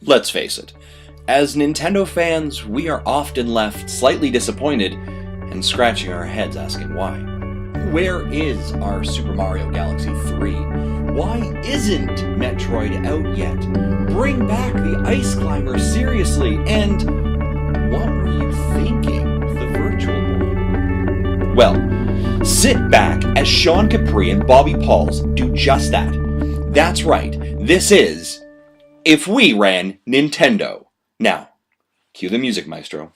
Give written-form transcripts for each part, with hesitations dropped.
Let's face it, as Nintendo fans, we are often left slightly disappointed and scratching our heads asking why. Where is our Super Mario Galaxy 3? Why isn't Metroid out yet? Bring back the Ice Climber, seriously, and what were you thinking of the Virtual Boy? Well, sit back as Sean Capri and Bobby Pauls do just that. That's right, this is If We Ran Nintendo. Now, cue the music, maestro.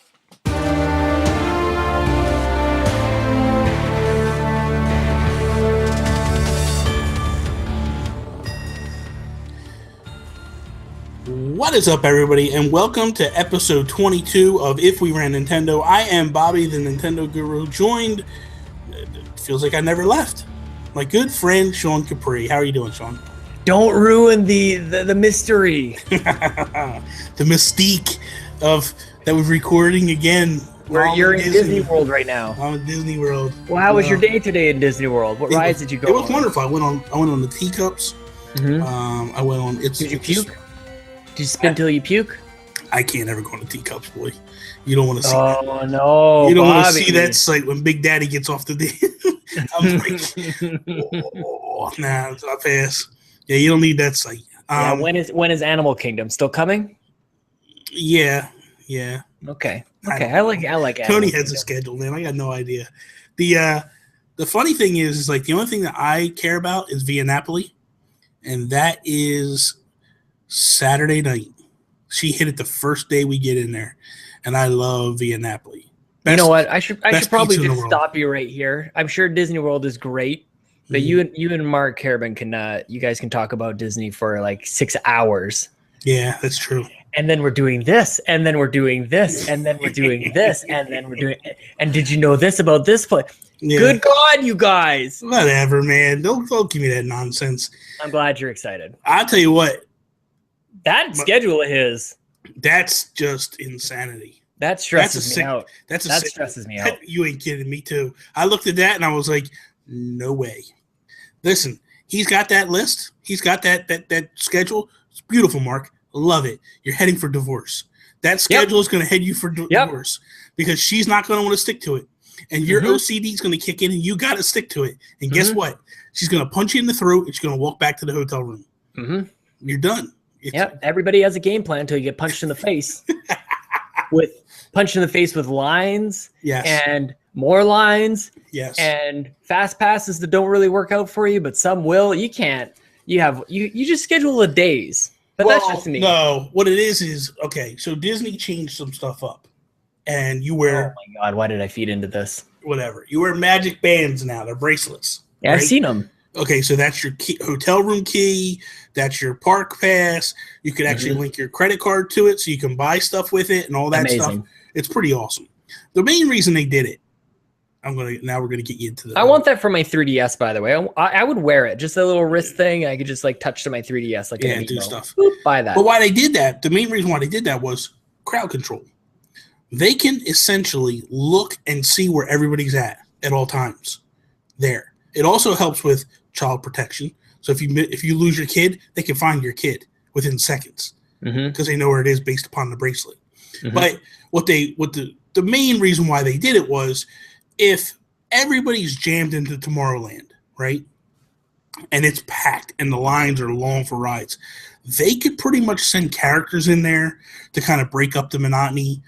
What is up, everybody, and welcome to episode 22 of If We Ran Nintendo. I am Bobby, the Nintendo Guru, joined, feels like I never left, my good friend Sean Capri. How are you doing, Sean? Don't ruin the mystery. The mystique of that we're recording again. You're in Disney World right now. I'm in Disney World. Well, how was your day today in Disney World? What rides did you go on? It was wonderful. I went on the teacups. Mm-hmm. I went on. Did you puke? Did you spin till you puke? I can't ever go on the teacups, boy. You don't want to see that. Oh no! You don't want to see that sight when Big Daddy gets off the day. I'm like, nah, I pass. Yeah, you don't need that sight. When is Animal Kingdom still coming? Yeah. Okay. I like Animal Tony has Kingdom. a schedule, man. I got no idea. The funny thing is like the only thing that I care about is Via Napoli, and that is Saturday night. She hit it the first day we get in there, and I love Via Napoli. You know what? I should probably just stop you right here. I'm sure Disney World is great, but you and Mark Carabin can you guys can talk about Disney for like 6 hours. Yeah, that's true. And then we're doing this, and then we're doing this, and then we're doing this, and then we're doing. And did you know this about this place? Yeah. Good God, you guys! Whatever, man. Don't give me that nonsense. I'm glad you're excited. I'll tell you what. That schedule of his. That's just insanity. That stresses me out. That stresses me out. You ain't kidding. Me too. I looked at that and I was like, no way. Listen, he's got that list. He's got that schedule. It's beautiful, Mark. Love it. You're heading for divorce. That schedule is going to head you for divorce because she's not going to want to stick to it. And your OCD is going to kick in and you got to stick to it. And guess what? She's going to punch you in the throat and she's going to walk back to the hotel room. Mm-hmm. You're done. Everybody has a game plan until you get punched in the face. With lines, and more lines, and fast passes that don't really work out for you, but some will. You can't. You just schedule the days. But that's just me. No, what it is okay. So Disney changed some stuff up, and you wear. Oh my God! Why did I feed into this? Whatever. You wear magic bands now. They're bracelets. Yeah, right? I've seen them. Okay, so that's your hotel room key. That's your park pass. You can actually link your credit card to it, so you can buy stuff with it and all that stuff. It's pretty awesome. The main reason they did it, we're gonna get you into the. I want that for my 3DS, by the way. I would wear it, just a little wrist thing. I could just like touch to my 3DS, like do stuff. Boop, buy that. But why they did that? The main reason why they did that was crowd control. They can essentially look and see where everybody's at all times. There. It also helps with child protection. So if you lose your kid, they can find your kid within seconds because they know where it is based upon the bracelet. But the main reason why they did it was if everybody's jammed into Tomorrowland, right, and it's packed and the lines are long for rides, they could pretty much send characters in there to kind of break up the monotony.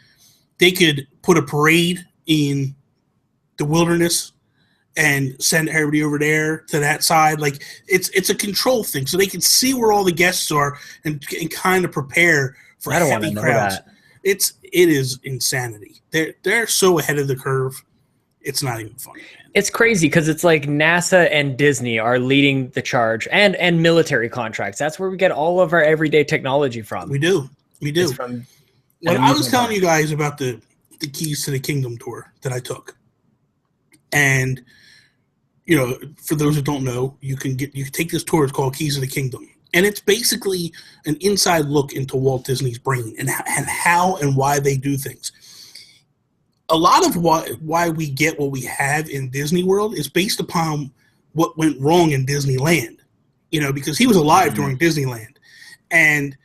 They could put a parade in the wilderness and send everybody over there to that side. Like it's a control thing, so they can see where all the guests are and kind of prepare for heavy crowds. It is insanity. They're so ahead of the curve. It's not even funny, man. It's crazy because it's like NASA and Disney are leading the charge, and military contracts. That's where we get all of our everyday technology from. We do. When I was telling you guys about the Keys to the Kingdom tour that I took, and for those who don't know, you can take this tour. It's called Keys of the Kingdom, and it's basically an inside look into Walt Disney's brain and how and why they do things. A lot of why we get what we have in Disney World is based upon what went wrong in Disneyland. Because he was alive during Disneyland, and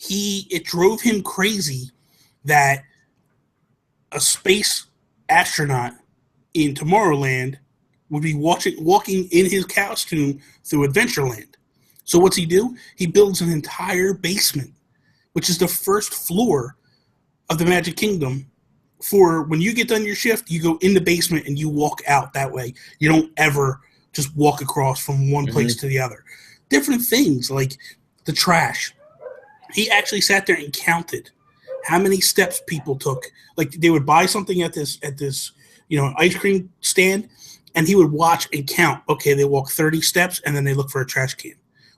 it drove him crazy that a space astronaut in Tomorrowland would be walking in his costume through Adventureland. So what's he do? He builds an entire basement, which is the first floor of the Magic Kingdom. For when you get done your shift, you go in the basement and you walk out that way. You don't ever just walk across from one place to the other. Different things like the trash. He actually sat there and counted how many steps people took. Like they would buy something at this ice cream stand, and he would watch and count. Okay, they walk 30 steps, and then they look for a trash can.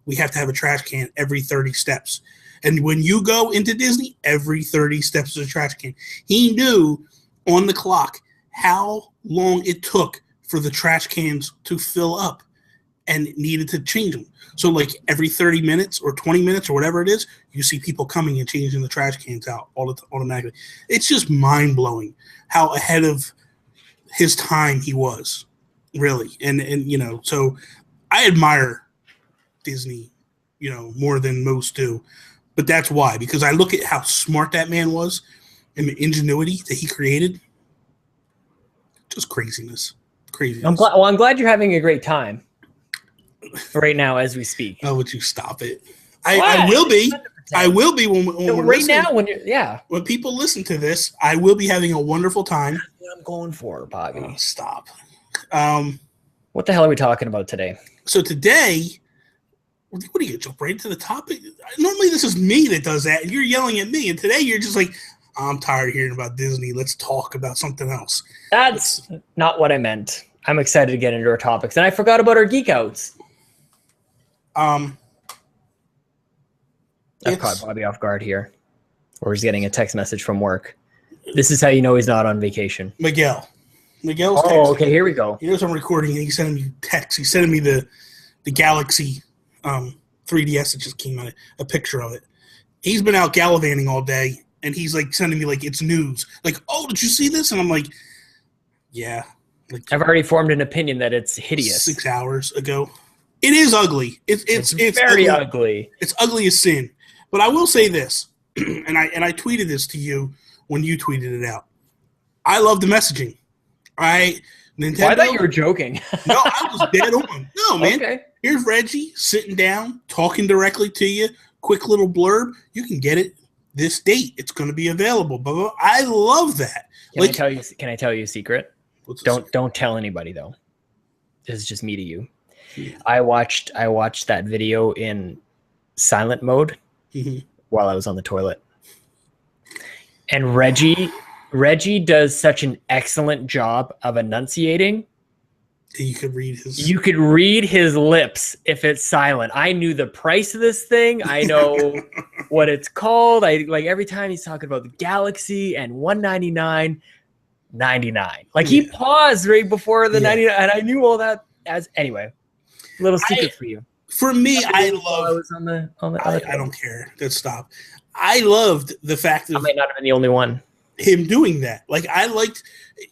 We have to have a trash can every 30 steps. And when you go into Disney, every 30 steps is a trash can. He knew on the clock how long it took for the trash cans to fill up and needed to change them. So like every 30 minutes or 20 minutes or whatever it is, you see people coming and changing the trash cans out automatically. It's just mind-blowing how ahead of his time he was, really. And so I admire Disney, more than most do. But that's why, because I look at how smart that man was and the ingenuity that he created. Just craziness. Craziness. I'm glad you're having a great time right now as we speak. Oh, would you stop it? I will be. I will be when right now when people listen to this, I will be having a wonderful time. That's what I'm going for, Bobby. Oh, stop. What the hell are we talking about today? So today, what do you jump right into the topic? Normally this is me that does that, and you're yelling at me. And today you're just like, I'm tired of hearing about Disney. Let's talk about something else. That's not what I meant. I'm excited to get into our topics, and I forgot about our geek outs. I've caught Bobby off guard here, or he's getting a text message from work. This is how you know he's not on vacation. Miguel's texting. Okay, here we go. He knows I'm recording, and he's sending me texts. He's sending me the Galaxy 3DS that just came out, a picture of it. He's been out gallivanting all day, and he's like sending me like it's news. Like, oh, did you see this? And I'm like, yeah. Like, I've already formed an opinion that it's hideous. 6 hours ago. It is ugly. It's very ugly. It's ugly as sin. But I will say this, and I tweeted this to you when you tweeted it out. I love the messaging. Nintendo. Well, I thought you were joking. No, I was dead on. No, man. Okay. Here's Reggie sitting down, talking directly to you. Quick little blurb. You can get it this date. It's going to be available. Blah, blah, blah. I love that. Can I tell you a secret? Don't tell anybody though. This is just me to you. Yeah. I watched that video in silent mode while I was on the toilet. And Reggie does such an excellent job of enunciating. You could read his lips if it's silent. I knew the price of this thing. I know what it's called. I like every time he's talking about the Galaxy and $199.99. Like he paused right before the 99, and I knew all that. Anyway, little secret for you. For me, I was on the I don't care. Let's stop. I loved the fact that I might not have been the only one. Him doing that. Like I liked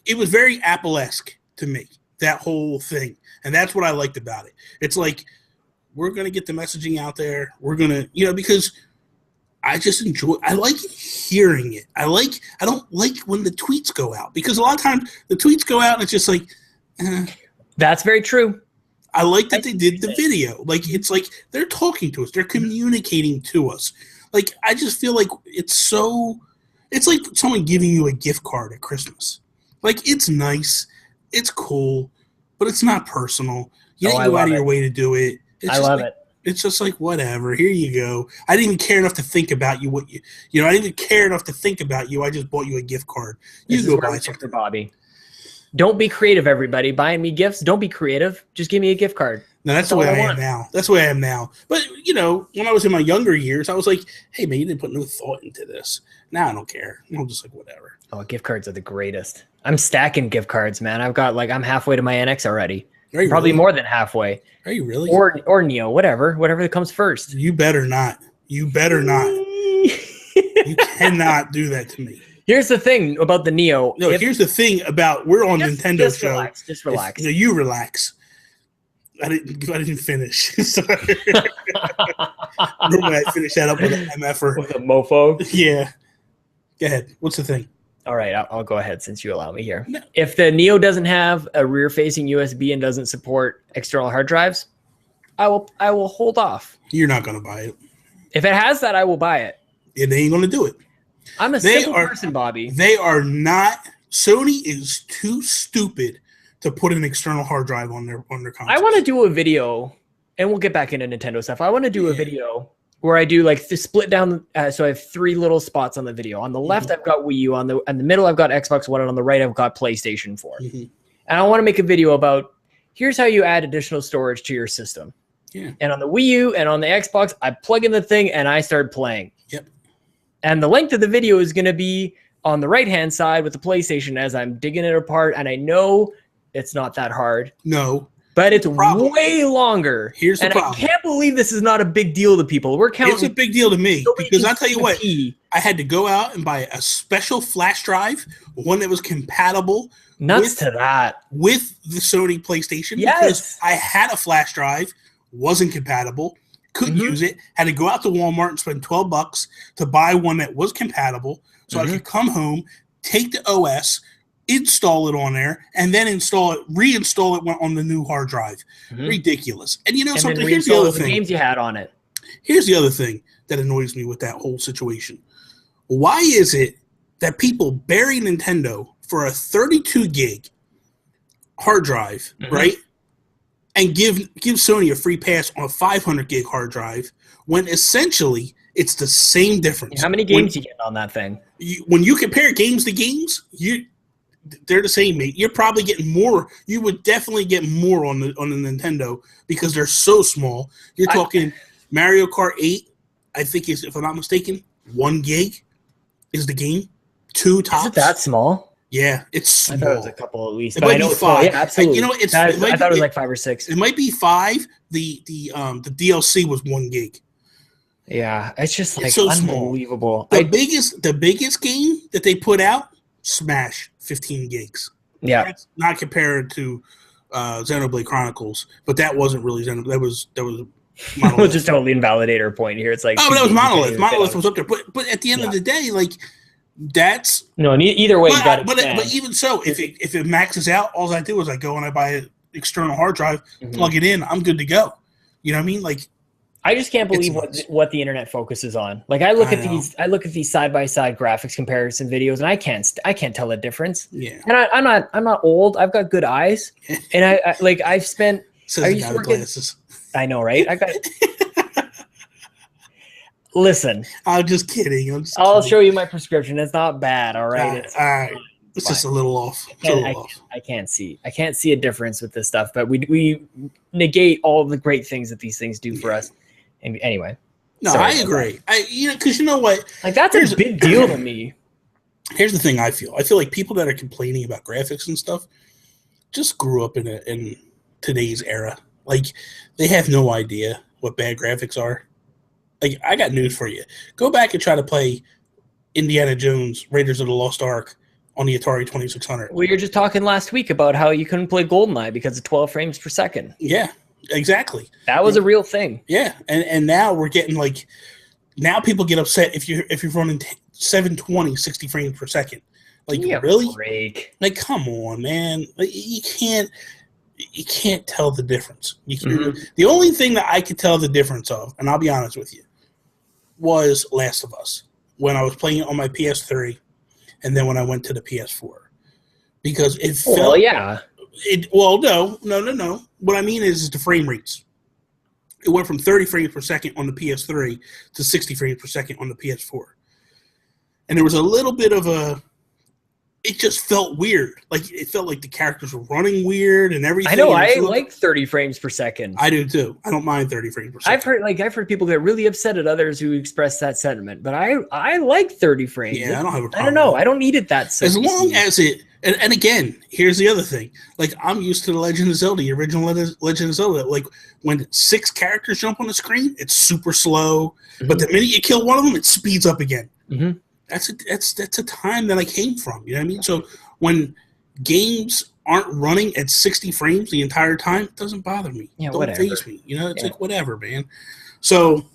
it was very Apple-esque to me, that whole thing. And that's what I liked about it. It's like we're gonna get the messaging out there. We're gonna because I just I like hearing it. I don't like when the tweets go out, because a lot of times the tweets go out and it's just like That's very true. I like that they did the video. Like it's like they're talking to us. They're communicating to us. Like I just feel like it's like someone giving you a gift card at Christmas. Like it's nice, it's cool, but it's not personal. You didn't go out of your way to do it. I love it. It's just like whatever. Here you go. I didn't even care enough to think about you. I didn't even care enough to think about you. I just bought you a gift card. You go buy something, Bobby. Don't be creative, everybody. Buying me gifts, don't be creative. Just give me a gift card. No, that's the way I am now. That's the way I am now. But, when I was in my younger years, I was like, hey, man, you didn't put no thought into this. Now I don't care. I'm just like, whatever. Oh, gift cards are the greatest. I'm stacking gift cards, man. I'm halfway to my NX already. Probably more than halfway. Are you really? Or Neo, whatever that comes first. You better not. You cannot do that to me. Here's the thing about the Neo. No, here's the thing about we're on Nintendo show. Just relax. You relax. I didn't finish. Sorry. Normally I finish that up with an MFer. With a mofo? Yeah. Go ahead. What's the thing? All right, I'll go ahead since you allow me here. No. If the Neo doesn't have a rear-facing USB and doesn't support external hard drives, I will hold off. You're not going to buy it. If it has that, I will buy it. And they ain't going to do it. I'm a simple person, Bobby. They are not. Sony is too stupid to put an external hard drive on their console. I want to do a video, and we'll get back into Nintendo stuff. I want to do a video where I do like the split down. So I have 3 little spots on the video. On the left, I've got Wii U. On the middle, I've got Xbox One, and on the right, I've got PlayStation 4. And I want to make a video about here's how you add additional storage to your system. Yeah. And on the Wii U and on the Xbox, I plug in the thing and I start playing. Yep. And the length of the video is going to be on the right-hand side with the PlayStation as I'm digging it apart. And I know it's not that hard. No. But it's way longer. Here's the problem. I can't believe this is not a big deal to people. We're counting. It's a big deal to me because I'll tell you what, I had to go out and buy a special flash drive, one that was compatible with the Sony PlayStation. Yes. Because I had a flash drive, wasn't compatible, couldn't use it, had to go out to Walmart and spend $12 to buy one that was compatible so I could come home, take the OS, install it on there, and then reinstall it on the new hard drive. Ridiculous. And you know something? Here's the other thing. Games you had on it. Here's the other thing that annoys me with that whole situation. Why is it that people bury Nintendo for a 32 gig hard drive, right? And give Sony a free pass on a 500 gig hard drive when essentially it's the same difference. How many games you get on that thing? When you compare games to games, they're the same, mate. You're probably getting more. You would definitely get more on the Nintendo because they're so small. You're talking Mario Kart 8, I think is, if I'm not mistaken, 1 gig is the game. 2 tops. Is it that small? Yeah, it's small. I thought it was a couple at least. It might be 5. Yeah, absolutely. You know, I thought it was like 5 or 6. It might be 5. The DLC was 1 gig. Yeah, it's just like so unbelievable. The biggest game that they put out, Smash, 15 gigs. Yeah, that's not compared to Xenoblade Chronicles, but that wasn't really Xenoblade. That was Monolith. We'll just totally invalidate our point here. It's like but that was Monolith. Monolith was up there, but at the end of the day, like that's no. Either way, you got it. But even so, if it maxes out, all I do is I go and I buy an external hard drive, plug it in, I'm good to go. You know what I mean? Like, I just can't believe what the internet focuses on. Like I look at these side by side graphics comparison videos, and I can't tell the difference. Yeah, and I'm not old. I've got good eyes, and I've spent. Glasses. I know, right? I got. Listen, I'm just kidding. I'll show you my prescription. It's not bad. All right. All right. It's just a little off. I can't see a difference with this stuff, but we negate all the great things that these things do for us. And anyway, no, I agree. Because you know what, like that's a big deal to me. Here's the thing: I feel like people that are complaining about graphics and stuff just grew up in today's era. Like they have no idea what bad graphics are. Like I got news for you: go back and try to play Indiana Jones: Raiders of the Lost Ark on the Atari 2600. We were just talking last week about how you couldn't play GoldenEye because of 12 frames per second. Yeah, exactly. That was a real thing. Yeah, and now we're getting now people get upset if you're running 720 60 frames per second. Like really? Break. Like come on, man. Like, you can't tell the difference. The only thing that I could tell the difference of, and I'll be honest with you, was Last of Us when I was playing it on my PS3. And then when I went to the PS4, because it felt... Well, yeah. No. What I mean is the frame rates. It went from 30 frames per second on the PS3 to 60 frames per second on the PS4. And there was a little bit of it just felt weird. Like, it felt like the characters were running weird and everything. I know, I like 30 frames per second. I do too. I don't mind 30 frames per second. I've heard people get really upset at others who express that sentiment, but I like 30 frames. Yeah, I don't have a problem. I don't know. I don't need it that as long as it... And again, here's the other thing. Like, I'm used to the Legend of Zelda, the original Legend of Zelda. Like, when 6 characters jump on the screen, it's super slow. But the minute you kill one of them, it speeds up again. That's a time that I came from. You know what I mean? So when games aren't running at 60 frames the entire time, it doesn't bother me. Yeah, Don't whatever. faze me. It's like whatever, man. So,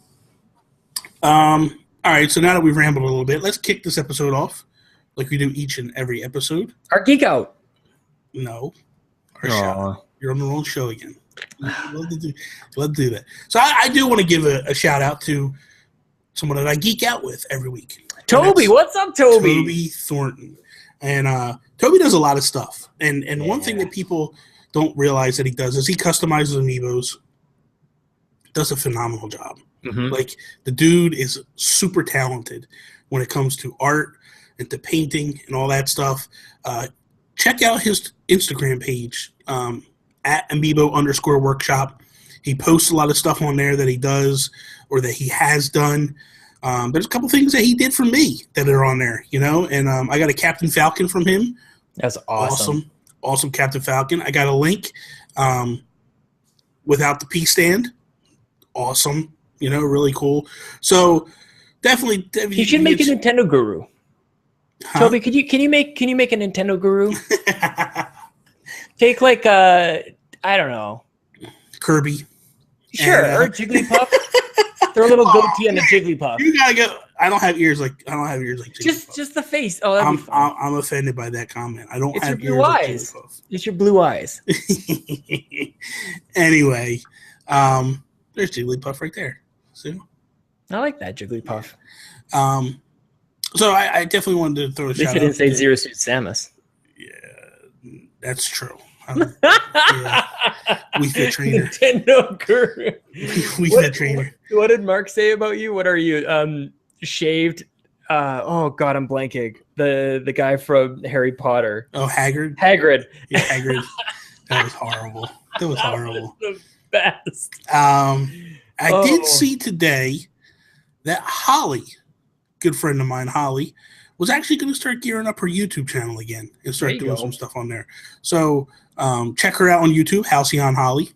all right. So now that we've rambled a little bit, let's kick this episode off like we do each and every episode. Our geek out. No, our shout. You're on the wrong show again. Love to do that. So I do want to give a shout out to someone that I geek out with every week. Toby, what's up, Toby? Toby Thornton. And Toby does a lot of stuff. And one thing that people don't realize that he does is he customizes amiibos. Does a phenomenal job. Mm-hmm. Like, the dude is super talented when it comes to art and to painting and all that stuff. Check out his Instagram page, at amiibo_workshop. He posts a lot of stuff on there that he does or that he has done. There's a couple things that he did for me that are on there, and I got a Captain Falcon from him. That's awesome. Awesome Captain Falcon. I got a Link without the P stand. Awesome. Really cool. So definitely you should make a Nintendo Guru. Huh? Toby, can you make a Nintendo Guru? Take like I don't know, Kirby. Sure, or Jigglypuff. Throw a little goatee on the Jigglypuff. You gotta go. I don't have ears like Jigglypuff. Just the face. Oh, that'd be fun. I'm offended by that comment. I don't it's have your blue ears eyes. like Jigglypuff. It's your blue eyes. Anyway, there's Jigglypuff right there. See? I like that Jigglypuff. So I definitely wanted to throw a shout out. They didn't say Zero Suit Samus. Yeah, that's true. We Fit Trainer. Nintendo Guru. We Fit Trainer. What did Mark say about you? What are you? Shaved. Oh God, I'm blanking. The guy from Harry Potter. Oh, Hagrid. Yeah, Hagrid. That was horrible. That was the best. I did see today that Holly, good friend of mine, Holly, was actually going to start gearing up her YouTube channel again and start doing some stuff on there. So check her out on YouTube, Halcyon Holly.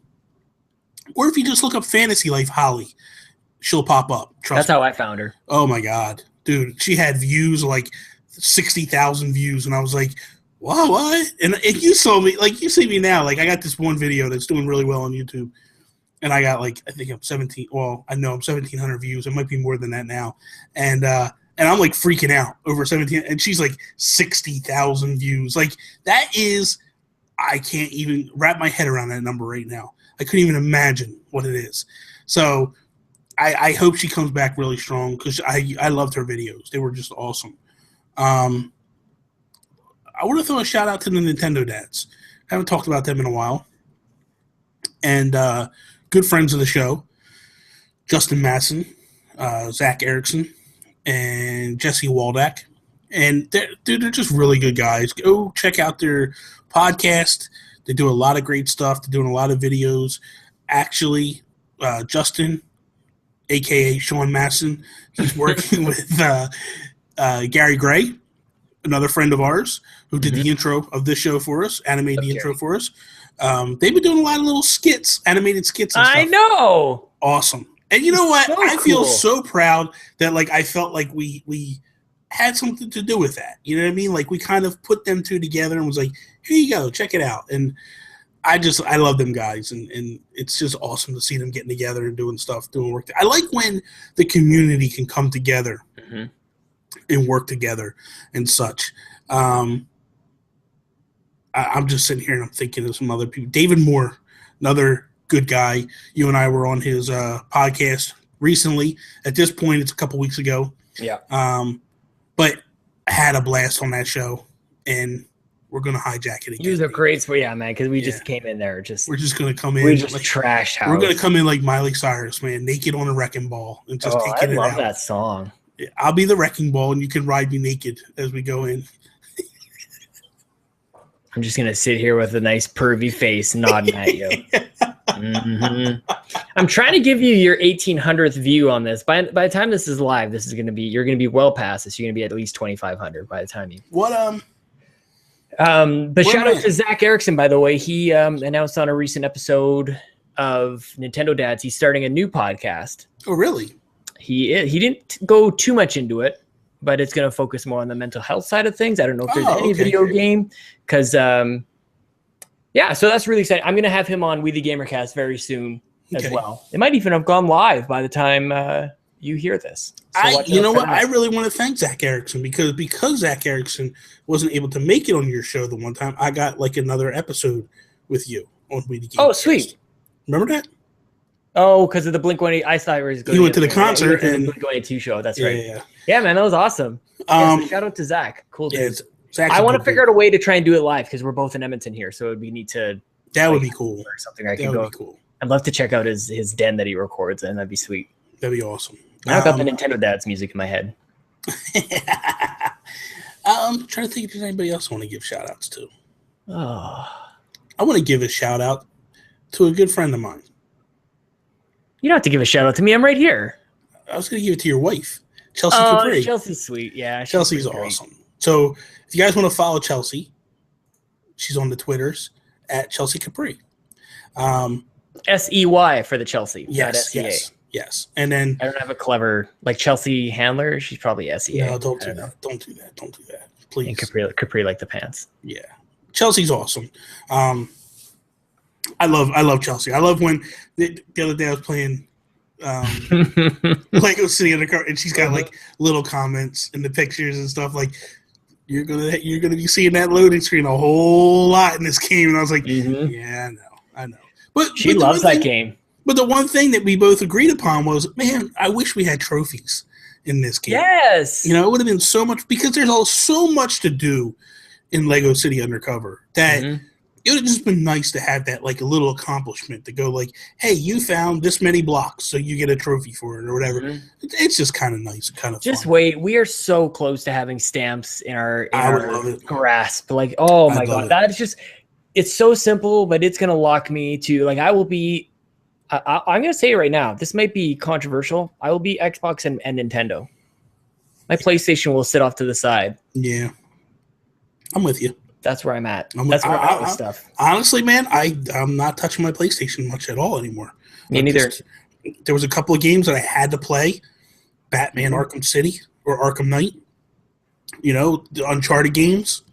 Or if you just look up Fantasy Life Holly, she'll pop up. That's how I found her. Oh, my God. Dude, she had views, like 60,000 views. And I was like, what? And you saw me, like, you see me now. Like, I got this one video that's doing really well on YouTube. And I got, like, I think I'm 1,700 views. It might be more than that now. And I'm, like, freaking out over 17. And she's, like, 60,000 views. Like, that is, I can't even wrap my head around that number right now. I couldn't even imagine what it is. So I hope she comes back really strong because I loved her videos. They were just awesome. I want to throw a shout out to the Nintendo dads. I haven't talked about them in a while. And good friends of the show, Justin Masson, Zach Erickson, and Jesse Waldack. And they're just really good guys. Go check out their podcast. They do a lot of great stuff. They're doing a lot of videos. Actually, Justin, a.k.a. Sean Masson, he's working with Gary Gray, another friend of ours, who did the intro of this show for us, animated the intro for us. They've been doing a lot of little skits, animated skits and stuff. I know. Awesome. And you know what? So I feel cool. so proud that, like, I felt like we had something to do with that. You know what I mean? Like, we kind of put them two together and was like, here you go, check it out. And I love them guys. And it's just awesome to see them getting together and doing stuff, doing work. I like when the community can come together and work together and such. I'm just sitting here and I'm thinking of some other people. David Moore, another good guy. You and I were on his podcast recently. At this point, it's a couple weeks ago. Yeah. But I had a blast on that show, and we're going to hijack it again. You were great, yeah, man, because we just came in there. We're just going to come in. We just trashed house. We're going to come in like Miley Cyrus, man, naked on a wrecking ball and just take it out. I love that song. Yeah, I'll be the wrecking ball, and you can ride me naked as we go in. I'm just going to sit here with a nice pervy face nodding at you. I'm trying to give you your 1800th view on this. By the time this is live, you're going to be well past this. You're going to be at least 2,500 by the time you. But shout out to Zach Erickson, by the way. He announced on a recent episode of Nintendo Dads he's starting a new podcast. Oh, really? He didn't go too much into it, but it's going to focus more on the mental health side of things. I don't know if there's any video game because Yeah, so that's really exciting. I'm going to have him on We the Gamercast very soon as well. It might even have gone live by the time you hear this. So you know what? I really want to thank Zach Erickson because Zach Erickson wasn't able to make it on your show the one time. I got like another episode with you on We the Gamercast. Oh, sweet. Remember that? Oh, because of the Blink-182. I thought he was going. He went to the concert and the Blink-182 show. That's right. Yeah. Yeah, man, that was awesome. So shout out to Zach. Cool dude. Zach's I want to figure out a way to try and do it live because we're both in Edmonton here, so it would be neat to. That would be cool. Or something I could go. Be cool. I'd love to check out his den that he records, and that'd be sweet. That'd be awesome. I've got the Nintendo Dad's music in my head. I'm trying to think if there's anybody else I want to give shout outs to. Oh. I want to give a shout out to a good friend of mine. You don't have to give a shout out to me. I'm right here. I was going to give it to your wife, Chelsea Capri. Chelsea's sweet. Yeah. Chelsea's awesome. So if you guys want to follow Chelsea, she's on the Twitters at Chelsea Capri. SEY for the Chelsea. Yes. Yes. And then I don't have a clever like Chelsea Handler. She's probably SEA. No, don't do that. Don't do that. Please. And Capri like the pants. Yeah. Chelsea's awesome. I love Chelsea. I love when the other day I was playing Lego City Undercover, and she's got like little comments in the pictures and stuff like you're gonna be seeing that loading screen a whole lot in this game. And I was like, yeah, I know. But she loves that game. But the one thing that we both agreed upon was, man, I wish we had trophies in this game. Yes. You know, it would have been so much because there's so much to do in Lego City Undercover that it would have just been nice to have that, like a little accomplishment to go like, hey, you found this many blocks, so you get a trophy for it or whatever. It's just kind of nice, kind of just fun. Wait, we are so close to having stamps in our grasp. Like, oh my God, that is just, it's so simple, but it's going to lock me to like, I'm going to say it right now. This might be controversial. I will be Xbox and Nintendo. My PlayStation will sit off to the side. Yeah. I'm with you. That's where I'm at. That's where I'm at with stuff. Honestly, man, I'm not touching my PlayStation much at all anymore. Me neither. There was a couple of games that I had to play. Batman Arkham City or Arkham Knight. You know, the Uncharted games.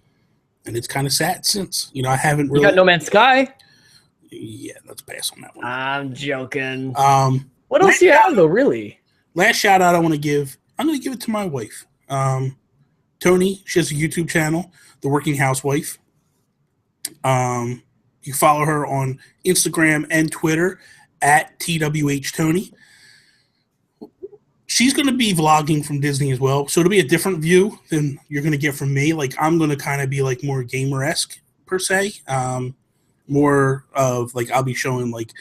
And it's kind of sad since. You know, I haven't really... You got No Man's Sky? Yeah, let's pass on that one. I'm joking. What else do you have, though, really? Last shout-out I'm going to give it to my wife. Tony, she has a YouTube channel, The Working Housewife. You follow her on Instagram and Twitter at TWHTony. She's going to be vlogging from Disney as well, so it'll be a different view than you're going to get from me. Like, I'm going to kind of be like more gamer-esque, per se. More of like I'll be showing like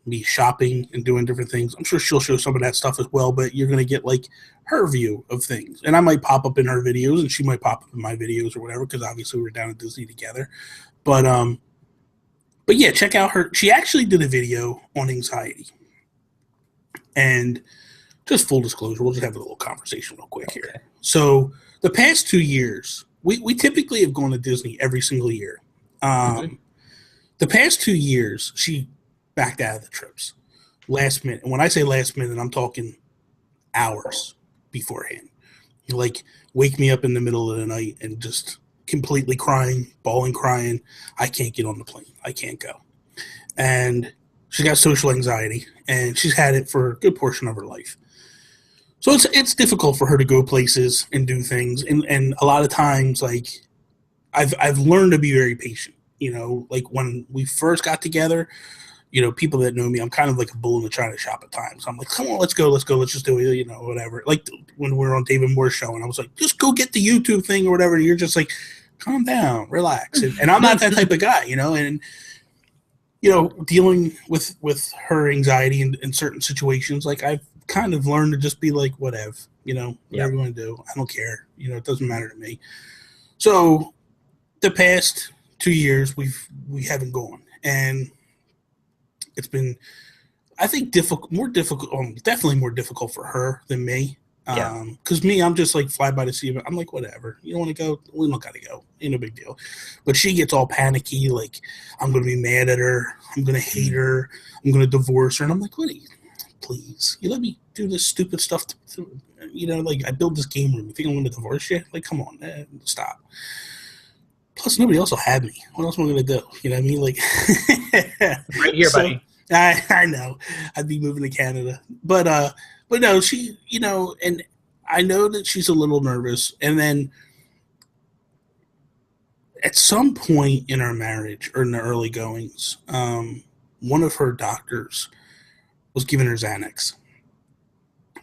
me shopping and doing different things. I'm sure she'll show some of that stuff as well, but you're going to get like her view of things. And I might pop up in her videos and she might pop up in my videos or whatever, because obviously we're down at Disney together. But yeah, check out her. She actually did a video on anxiety. And just full disclosure, we'll just have a little conversation real quick here. So the past 2 years, we typically have gone to Disney every single year. The past 2 years, she backed out of the trips last minute. And when I say last minute, I'm talking hours beforehand. You like wake me up in the middle of the night and just completely crying, bawling, crying. I can't get on the plane. I can't go. And she's got social anxiety, and she's had it for a good portion of her life. So it's difficult for her to go places and do things. And a lot of times, like, I've learned to be very patient. You know, like when we first got together, you know, people that know me, I'm kind of like a bull in the china shop at times. I'm like, come on, let's go, let's just do it, you know, whatever. Like when we were on David Moore's show, and I was like, just go get the YouTube thing or whatever. And you're just like, calm down, relax. And I'm not that type of guy, you know. And you know, dealing with her anxiety in certain situations, like I've kind of learned to just be like, whatever, you know, whatever you want to do, I don't care, you know, it doesn't matter to me. So the past 2 years we haven't gone, and it's been, I think, definitely more difficult for her than me. Because me, I'm just like fly by the seat. I'm like, whatever. You don't want to go? We don't got to go. Ain't no big deal. But she gets all panicky. Like, I'm going to be mad at her. I'm going to hate her. I'm going to divorce her. And I'm like, what? Please, you let me do this stupid stuff. You know, like I built this game room. You think I'm going to divorce you? Like, come on, stop. Plus, nobody else will have me. What else am I going to do? You know what I mean? Like, right here, buddy. I know. I'd be moving to Canada. But no, she, and I know that she's a little nervous. And then at some point in our marriage or in the early goings, one of her doctors was giving her Xanax,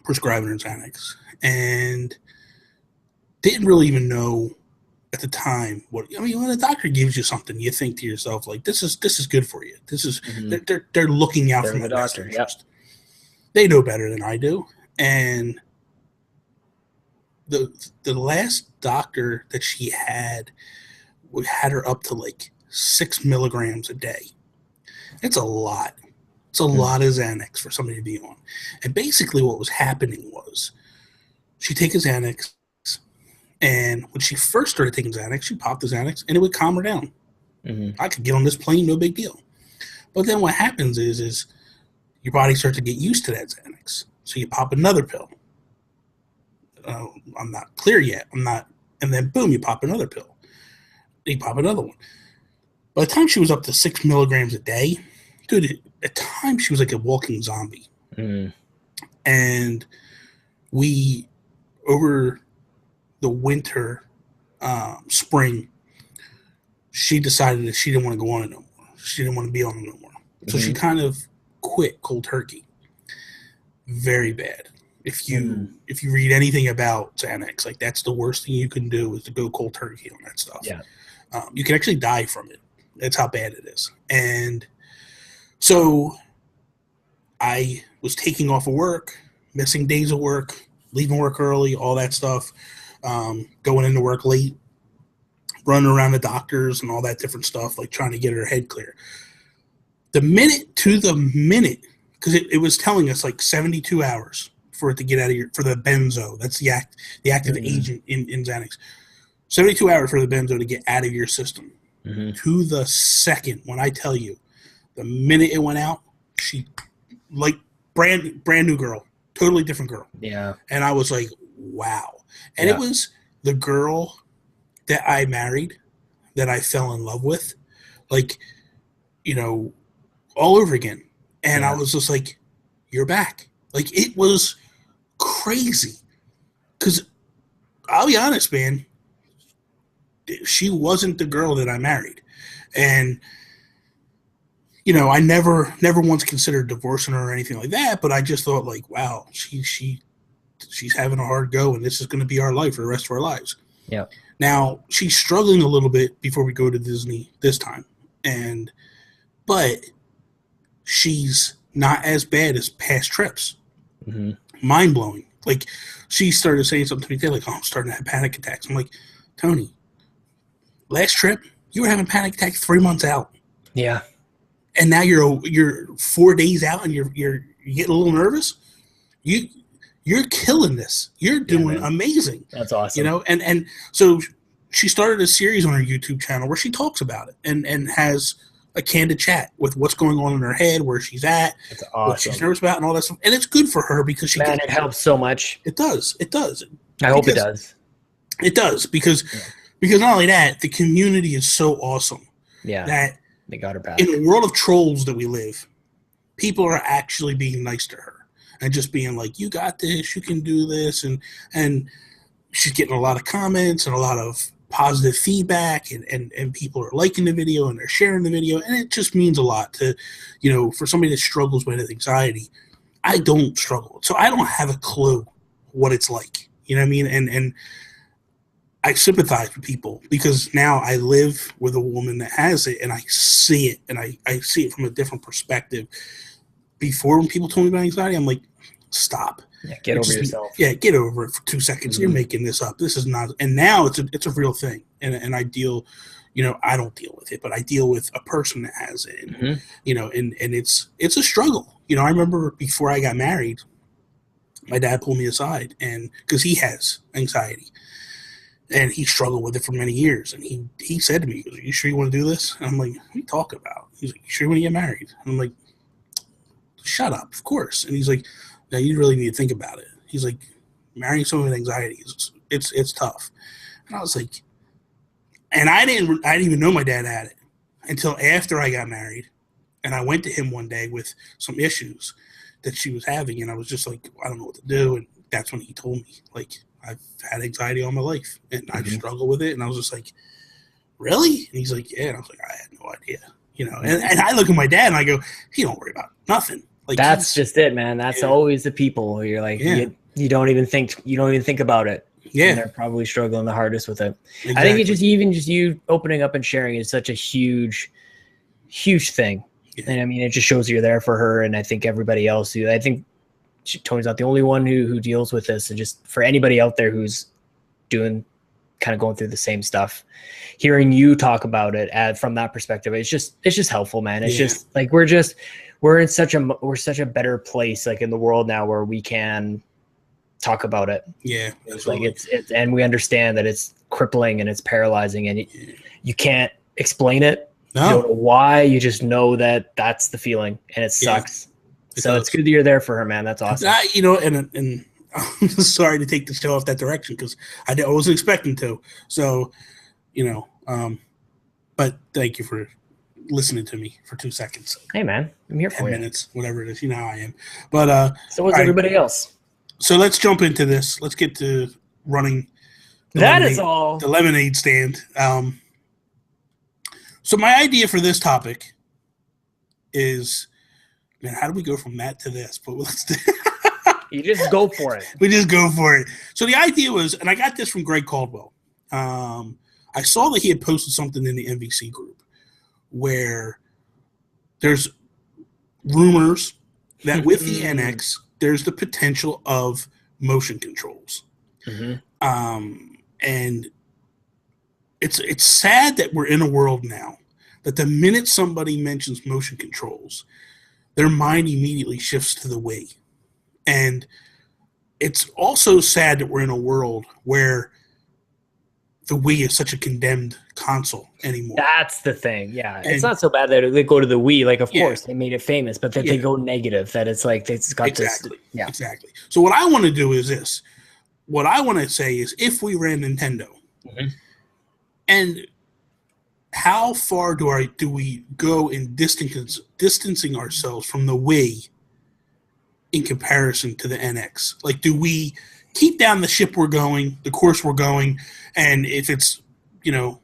prescribing her Xanax, and didn't really even know at the time when a doctor gives you something, you think to yourself, like, this is good for you. This is they're looking out for my best interest. Yep. They know better than I do. And the last doctor that she had her up to like 6 milligrams a day. It's a lot. It's a lot of Xanax for somebody to be on. And basically what was happening was she'd take a Xanax, and when she first started taking Xanax, she popped the Xanax, and it would calm her down. I could get on this plane, no big deal. But then what happens is your body starts to get used to that Xanax. So you pop another pill. I'm not clear yet. And then boom, you pop another pill. You pop another one. By the time she was up to 6 milligrams a day, dude, at times she was like a walking zombie. And we, over the winter, spring, she decided that she didn't want to go on it no more. She didn't want to be on it no more. So she kind of quit cold turkey. Very bad. If you read anything about Xanax, like, that's the worst thing you can do is to go cold turkey on that stuff. Yeah. You can actually die from it. That's how bad it is. And so I was taking off of work, missing days of work, leaving work early, all that stuff, going into work late, running around the doctors and all that different stuff, like trying to get her head clear. The minute, because it was telling us like 72 hours for it to get out of for the benzo. That's the active agent in Xanax. 72 hours for the benzo to get out of your system. To the second, when I tell you, the minute it went out, she, like, brand new girl, totally different girl. Yeah. And I was like, wow. And it was the girl that I married, that I fell in love with, like, all over again. And I was just like, you're back. Like, it was crazy. Because I'll be honest, man, she wasn't the girl that I married. And, I never once considered divorcing her or anything like that, but I just thought, like, wow, she's having a hard go, and this is going to be our life for the rest of our lives. Yeah. Now, she's struggling a little bit before we go to Disney this time. But she's not as bad as past trips. Mind-blowing. Like, she started saying something to me today, like, oh, I'm starting to have panic attacks. I'm like, Tony, last trip, you were having panic attacks 3 months out. Yeah. And now you're 4 days out and you're getting a little nervous. You're killing this. You're doing amazing. That's awesome. And so she started a series on her YouTube channel where she talks about it and has a candid chat with what's going on in her head, where she's at, That's awesome. what she's nervous about, and all that stuff. And it's good for her because it helps so much. It does. I hope it does. It does because not only that, the community is so awesome. Yeah. That they got her back. In the world of trolls that we live, people are actually being nice to her and just being like, you got this, you can do this. And she's getting a lot of comments and a lot of positive feedback, and people are liking the video and they're sharing the video. And it just means a lot to, for somebody that struggles with anxiety. I don't struggle. So I don't have a clue what it's like. You know what I mean? And I sympathize with people because now I live with a woman that has it, and I see it, and I see it from a different perspective. Before, when people told me about anxiety, I'm like, stop. Yeah, get over yourself. Yeah, get over it for 2 seconds. You're making this up. This is not. And now it's a real thing, and I deal. I don't deal with it, but I deal with a person that has it. And, and it's a struggle. I remember before I got married, my dad pulled me aside, and because he has anxiety. And he struggled with it for many years. And he said to me, "You sure you want to do this?" And I'm like, "What are you talking about?" He's like, "You sure you want to get married?" And I'm like, "Shut up, of course." And he's like, "No, you really need to think about it." He's like, "Marrying someone with anxiety, it's tough." And I was like, And I didn't even know my dad had it until after I got married. And I went to him one day with some issues that she was having, and I was just like, I don't know what to do. And that's when he told me, like, I've had anxiety all my life, and I struggle with it. And I was just like, really? And he's like, yeah. And I was like, I had no idea, you know. And I look at my dad and I go, he don't worry about nothing. Like, that's just it, man. That's always the people who you're like, you don't even think about it. Yeah, and they're probably struggling the hardest with it. Exactly. I think it's just you opening up and sharing is such a huge thing. Yeah. And I mean, it just shows you're there for her, and I think everybody else who I think Tony's not the only one who deals with this, and just for anybody out there who's going through the same stuff, hearing you talk about it from that perspective, it's just helpful, man. It's just like we're in such a better place, like in the world now, where we can talk about it. Yeah, it's like it's and we understand that it's crippling and it's paralyzing, and you can't explain it. No. You don't know why. You just know that that's the feeling, and it sucks. So it's good that you're there for her, man. That's awesome. You know, and I'm sorry to take the show off that direction because I wasn't expecting to. So, you know, but thank you for listening to me for 2 seconds. Hey, man, I'm here for 10 minutes, whatever it is. You know how I am. But so was everybody else. So let's jump into this. Let's get to running. The lemonade stand. So my idea for this topic is, man, how do we go from that to this? But let's do You just go for it. We just go for it. So the idea was, and I got this from Greg Caldwell. I saw that he had posted something in the MVC group where there's rumors that with the NX, there's the potential of motion controls. And it's sad that we're in a world now that the minute somebody mentions motion controls, their mind immediately shifts to the Wii. And it's also sad that we're in a world where the Wii is such a condemned console anymore. That's the thing. Yeah. And it's not so bad that they go to the Wii. Like, of course, they made it famous, but that they go negative, that it's like it's got this. Yeah. Exactly. So what I want to do is this. What I want to say is if we ran Nintendo, and how far do we go in distancing ourselves from the Wii in comparison to the NX? Like, do we keep down the ship we're going, the course we're going, and if it's, you know,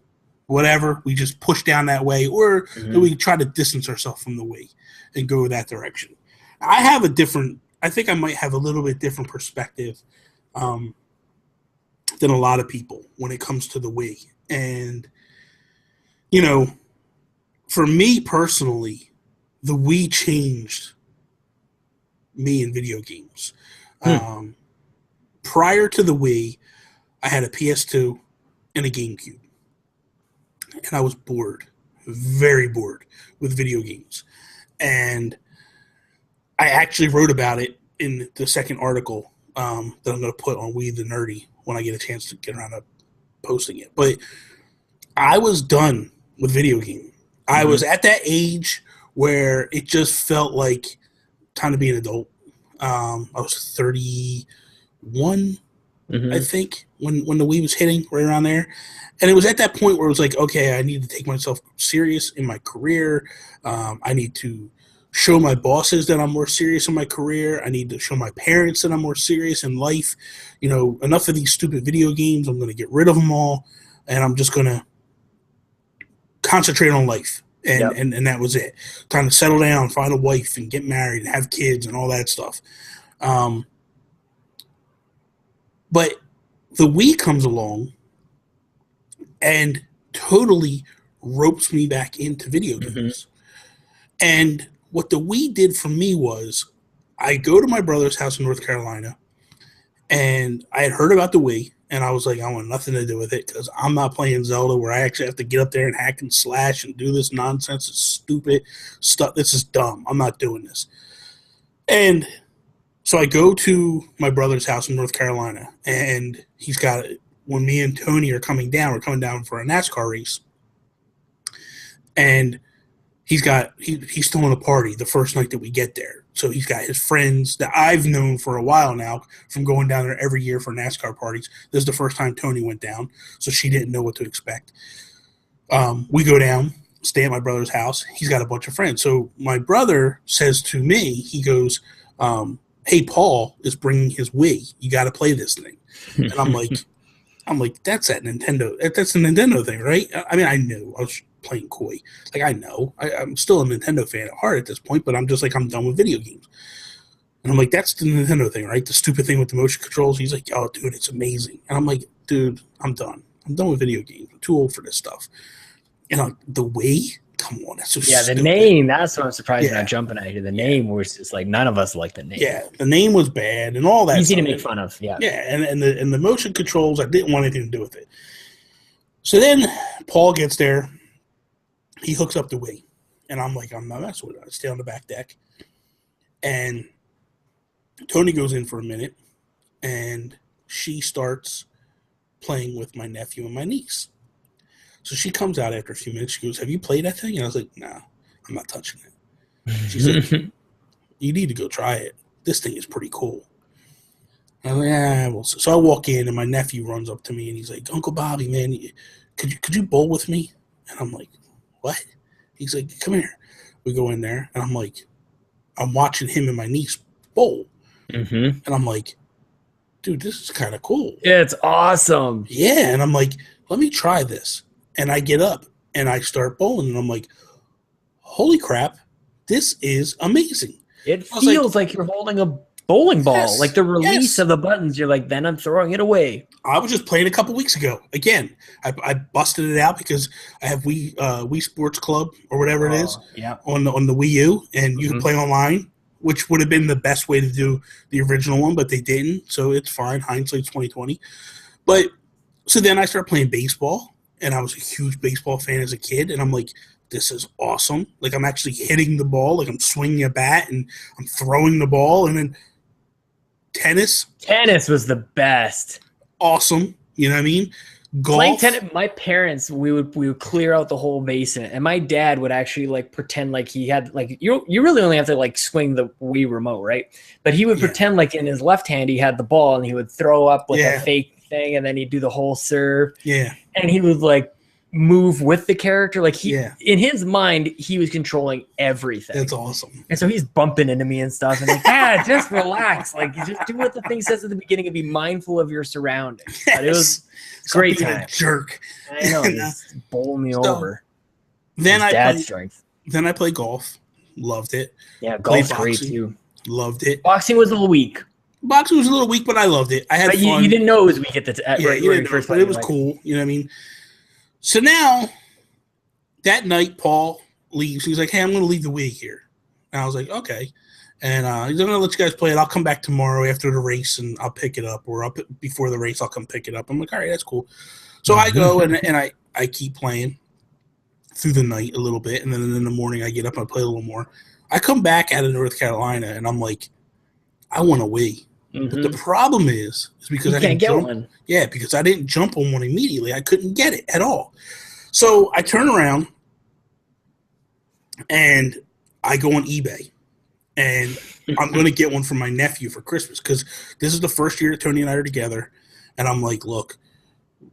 whatever, we just push down that way, or do we try to distance ourselves from the Wii and go that direction? I think I might have a little bit different perspective than a lot of people when it comes to the Wii. And, you know, for me personally, the Wii changed me in video games. Prior to the Wii, I had a PS2 and a GameCube. And I was bored, very bored with video games. And I actually wrote about it in the second article that I'm going to put on We the Nerdy when I get a chance to get around to posting it. But I was done with video gaming. I was at that age where it just felt like time to be an adult. I was 31, I think, when the Wii was hitting, right around there. And it was at that point where it was like, okay, I need to take myself serious in my career. I need to show my bosses that I'm more serious in my career. I need to show my parents that I'm more serious in life. You know, enough of these stupid video games. I'm going to get rid of them all, and I'm just going to concentrate on life. And that was it. Time to settle down, find a wife, and get married, and have kids, and all that stuff. But the Wii comes along and totally ropes me back into video games. And what the Wii did for me was I go to my brother's house in North Carolina, and I had heard about the Wii, and I was like, I want nothing to do with it because I'm not playing Zelda where I actually have to get up there and hack and slash and do this nonsense. It's stupid stuff. This is dumb. I'm not doing this. And so I go to my brother's house in North Carolina, and he's got it. When me and Tony are coming down, we're coming down for a NASCAR race. And he's throwing a party the first night that we get there. So he's got his friends that I've known for a while now from going down there every year for NASCAR parties. This is the first time Tony went down, so she didn't know what to expect. We go down, stay at my brother's house. He's got a bunch of friends. So my brother says to me, he goes, hey, Paul is bringing his Wii. You got to play this thing. And I'm like, that's that Nintendo. That's a Nintendo thing, right? I mean, I knew. I was playing coy. Like, I know. I'm still a Nintendo fan at heart at this point, but I'm just like, I'm done with video games. And I'm like, that's the Nintendo thing, right? The stupid thing with the motion controls. He's like, oh, dude, it's amazing. And I'm like, dude, I'm done. I'm done with video games. I'm too old for this stuff. And the Wii? Come on, that's so stupid. The name, that's what I'm surprised you're not jumping at here. The name was just like, none of us like the name. Yeah, the name was bad and all that. Easy to make fun of, yeah. Yeah, and the motion controls, I didn't want anything to do with it. So then Paul gets there. He hooks up the Wii. And I'm like, I'm not messing with it. I stay on the back deck. And Tony goes in for a minute. And she starts playing with my nephew and my niece. So she comes out after a few minutes. She goes, have you played that thing? And I was like, no, I'm not touching it. She's like, you need to go try it. This thing is pretty cool. And I'm like, well, so I walk in, and my nephew runs up to me, and he's like, Uncle Bobby, man, could you bowl with me? And I'm like, what? He's like, come here. We go in there, and I'm like, I'm watching him and my niece bowl. And I'm like, dude, this is kind of cool. It's awesome. Yeah, and I'm like, let me try this. And I get up and I start bowling, and I'm like, holy crap, this is amazing. It feels like you're holding a bowling ball. Yes, like the release of the buttons, you're like, then I'm throwing it away. I was just playing a couple weeks ago. Again, I busted it out because I have Wii Sports Club or whatever it is on the Wii U, and you can play online, which would have been the best way to do the original one, but they didn't, so it's fine. Hindsight's 20/20. But so then I started playing baseball. And I was a huge baseball fan as a kid. And I'm like, this is awesome. Like, I'm actually hitting the ball. Like, I'm swinging a bat and I'm throwing the ball. And then tennis. Tennis was the best. Awesome. You know what I mean? Golf. Playing tennis, my parents, we would clear out the whole basement. And my dad would actually, like, pretend like he had, like, you really only have to, like, swing the Wii remote, right? But he would pretend like in his left hand he had the ball, and he would throw up with a fake thing, and then he'd do the whole serve. Yeah. And he would like move with the character. Like in his mind, he was controlling everything. That's awesome. And so he's bumping into me and stuff. And like, just relax. Like, just do what the thing says at the beginning and be mindful of your surroundings. But it was great time. Jerk. I know. He's bowling me over. Then I played golf. Loved it. Yeah, golf's great too. Loved it. Boxing was a little weak. Boxing was a little weak, but I loved it. I had fun. You didn't know it was weak at the first, but it was cool. You know what I mean? So now, that night, Paul leaves. He's like, hey, I'm going to leave the Wii here. And I was like, okay. And he's going to let you guys play it. I'll come back tomorrow after the race, and I'll pick it up. Or before the race, I'll come pick it up. I'm like, all right, that's cool. So I go, and I keep playing through the night a little bit. And then in the morning, I get up and I play a little more. I come back out of North Carolina, and I'm like, I want a Wii. But the problem is because I didn't get one. Yeah, because I didn't jump on one immediately. I couldn't get it at all. So I turn around and I go on eBay, and I'm going to get one for my nephew for Christmas because this is the first year that Tony and I are together. And I'm like, look,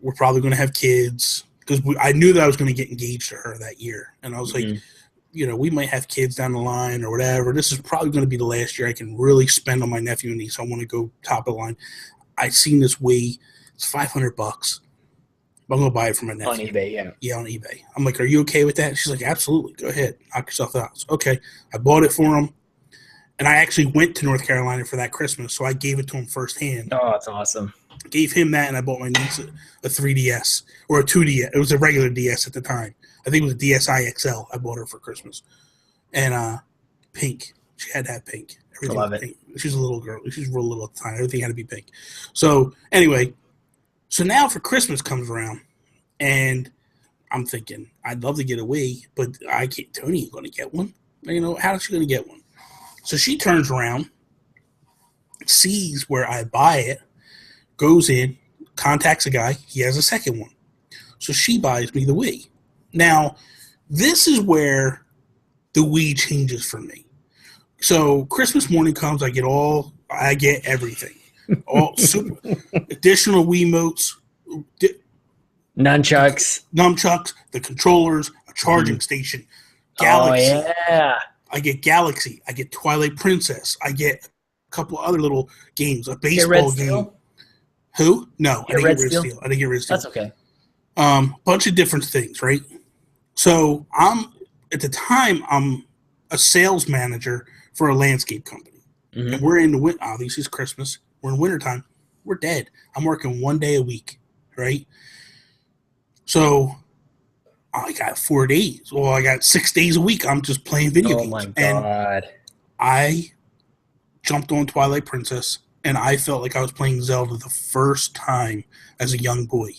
we're probably going to have kids because I knew that I was going to get engaged to her that year. And I was like, you know, we might have kids down the line or whatever. This is probably going to be the last year I can really spend on my nephew and niece. I want to go top of the line. I seen this Wii. It's $500. I'm going to buy it for my nephew. On eBay, yeah. Yeah, on eBay. I'm like, are you okay with that? She's like, absolutely. Go ahead. Knock yourself out. So, okay. I bought it for him. And I actually went to North Carolina for that Christmas, so I gave it to him firsthand. Oh, that's awesome. Gave him that, and I bought my niece a 3DS or a 2DS. It was a regular DS at the time. I think it was a DSi XL. I bought her for Christmas. And pink. She had to have pink. Everything I love it. Pink. She's a little girl. She's real little at the time. Everything had to be pink. So anyway, so now for Christmas comes around, and I'm thinking, I'd love to get a Wii, but I can't. Tony ain't going to get one. You know, how is she going to get one? So she turns around, sees where I buy it, goes in, contacts a guy. He has a second one. So she buys me the Wii. Now, this is where the Wii changes for me. So Christmas morning comes, I get everything. All super additional Wiimotes, Nunchucks, the controllers, a charging station, Galaxy. Oh yeah. I get Galaxy. I get Twilight Princess. I get a couple other little games, a baseball game. Who? No, I didn't get Red Steel. I didn't get Red Steel. That's okay. Bunch of different things, right? So at the time I'm a sales manager for a landscape company, and we're in the winter. Obviously, it's Christmas. We're in wintertime. We're dead. I'm working 1 day a week, right? So I got 4 days. Well, I got 6 days a week. I'm just playing video games. Oh my god! And I jumped on Twilight Princess, and I felt like I was playing Zelda the first time as a young boy.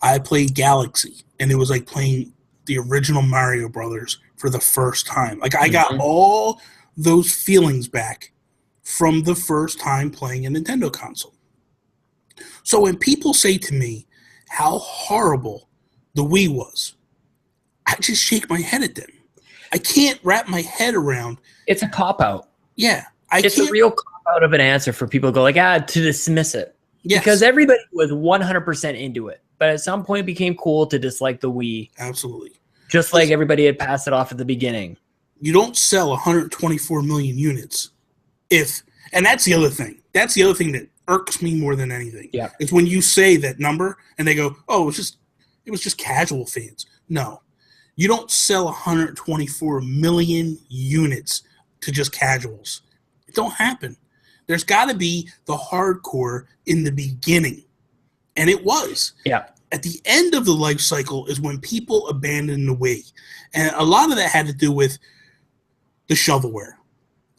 I played Galaxy, and it was like playing the original Mario Brothers for the first time. Like I got all those feelings back from the first time playing a Nintendo console. So when people say to me how horrible the Wii was, I just shake my head at them. I can't wrap my head around. It's a cop-out. Yeah. It's a real cop-out of an answer for people to go like, to dismiss it. Yes. Because everybody was 100% into it. But at some point it became cool to dislike the Wii. Absolutely. Just like everybody had passed it off at the beginning. You don't sell 124 million units and that's the other thing. That's the other thing that irks me more than anything. Yeah. Is when you say that number and they go, oh, it was just casual fans. No. You don't sell 124 million units to just casuals. It don't happen. There's got to be the hardcore in the beginning. And it was. Yeah. At the end of the life cycle is when people abandoned the Wii. And a lot of that had to do with the shovelware.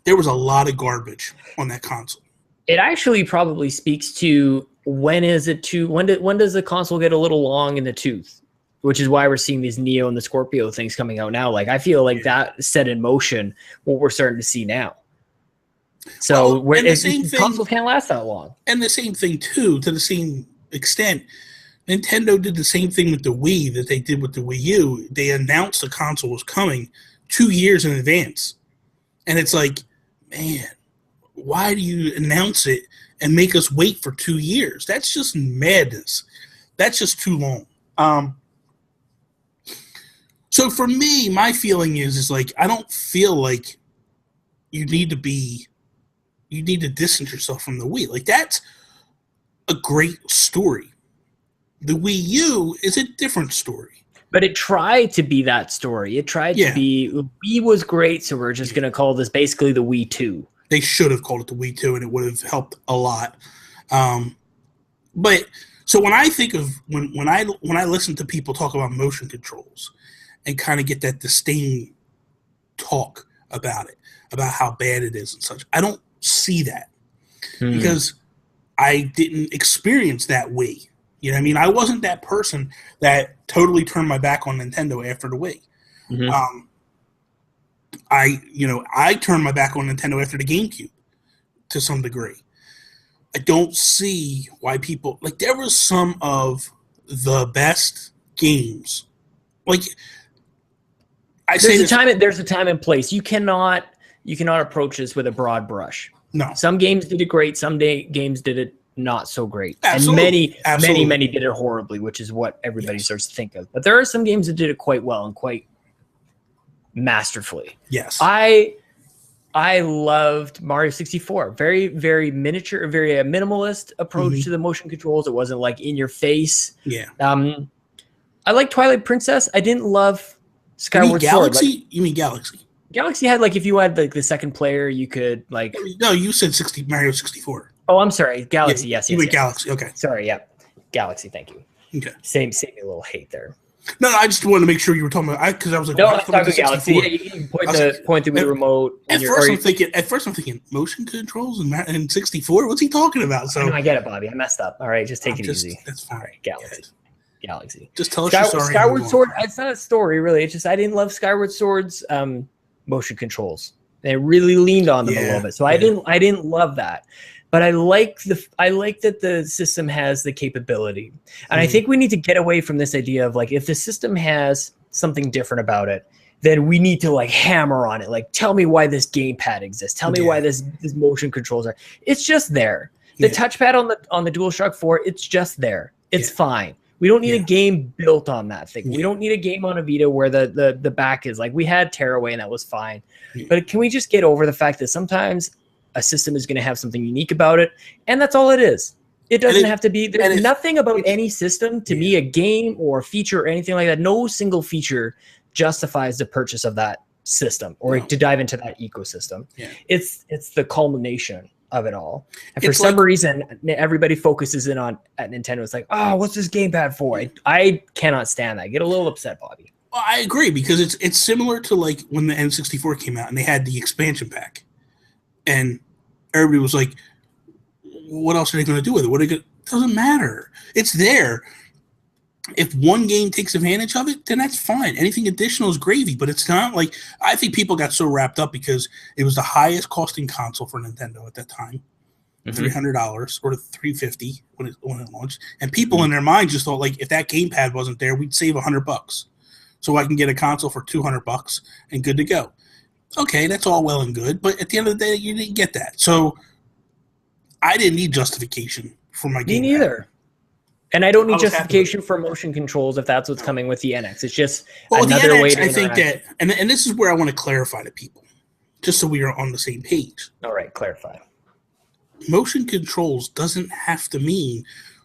There was a lot of garbage on that console. It actually probably speaks to when does the console get a little long in the tooth? Which is why we're seeing these Neo and the Scorpio things coming out now. Like I feel like that set in motion what we're starting to see now. So consoles can't last that long. And the same thing too, to the same extent, Nintendo did the same thing with the Wii that they did with the Wii U. They announced the console was coming 2 years in advance. And it's like, man, why do you announce it and make us wait for 2 years? That's just madness. That's just too long. So for me, my feeling is like, I don't feel like you need to distance yourself from the Wii. Like that's a great story. The Wii U is a different story. But it tried to be that story. It tried to be, Wii was great, so we're just going to call this basically the Wii 2. They should have called it the Wii 2, and it would have helped a lot. But so when I think of when I listen to people talk about motion controls and kind of get that disdain talk about it, about how bad it is and such, I don't see that because I didn't experience that Wii. You know what I mean? I wasn't that person that totally turned my back on Nintendo after the Wii. I turned my back on Nintendo after the GameCube to some degree. I don't see why people like there was some of the best games. Like there's a time and place. You cannot approach this with a broad brush. No. Some games did it great, some games did it not so great. Absolutely. And many did it horribly, which is what everybody starts to think of. But there are some games that did it quite well and quite masterfully. Yes. I loved Mario 64. Very, very miniature, very minimalist approach to the motion controls. It wasn't like in your face. Yeah. I like Twilight Princess. I didn't love Skyward Sword. You mean Galaxy? Galaxy had like if you had like the second player, you could like. No, you said Mario 64. Oh, I'm sorry. Galaxy. Yes. You mean Galaxy? Okay. Sorry. Yeah. Galaxy. Thank you. Okay. Save me a little hate there. No, I just wanted to make sure you were talking about because I was like, no, I'm talking Galaxy. Yeah, you can point to the remote. At first, I'm thinking motion controls and 64. What's he talking about? So I get it, Bobby. I messed up. All right, just take it easy. That's fine. All right, Galaxy. Just tell us your story. Skyward Sword. It's not a story, really. It's just I didn't love Skyward Sword's motion controls. They really leaned on them a little bit, so I didn't love that. But I like that the system has the capability. And I think we need to get away from this idea of like, if the system has something different about it, then we need to like hammer on it. Like, tell me why this gamepad exists. Tell me why this motion controls are. It's just there. The touchpad on the DualShock 4, it's just there. It's fine. We don't need a game built on that thing. We don't need a game on a Vita where the back is like, we had Tearaway and that was fine. But can we just get over the fact that sometimes a system is going to have something unique about it, and that's all it is. It doesn't have to be. There's nothing about any system, to me, a game or a feature or anything like that. No single feature justifies the purchase of that system or to dive into that ecosystem. Yeah. It's the culmination of it all. And for some reason, everybody focuses in on at Nintendo. It's like, oh, what's this gamepad for? I cannot stand that. I get a little upset, Bobby. Well, I agree, because it's similar to like when the N64 came out and they had the expansion pack, and everybody was like, what else are they going to do with it? It doesn't matter. It's there. If one game takes advantage of it, then that's fine. Anything additional is gravy, but it's not like, I think people got so wrapped up because it was the highest costing console for Nintendo at that time, $300 or $350 when it launched, and people in their mind just thought like, if that gamepad wasn't there, we'd save $100, so I can get a console for $200 and good to go. Okay, that's all well and good, but at the end of the day, you didn't get that. So I didn't need justification for my game. Me neither. And I don't need justification for motion controls if that's what's coming with the NX. It's just another way to interact. I think that, and this is where I want to clarify to people, just so we are on the same page. All right, clarify. Motion controls doesn't have to mean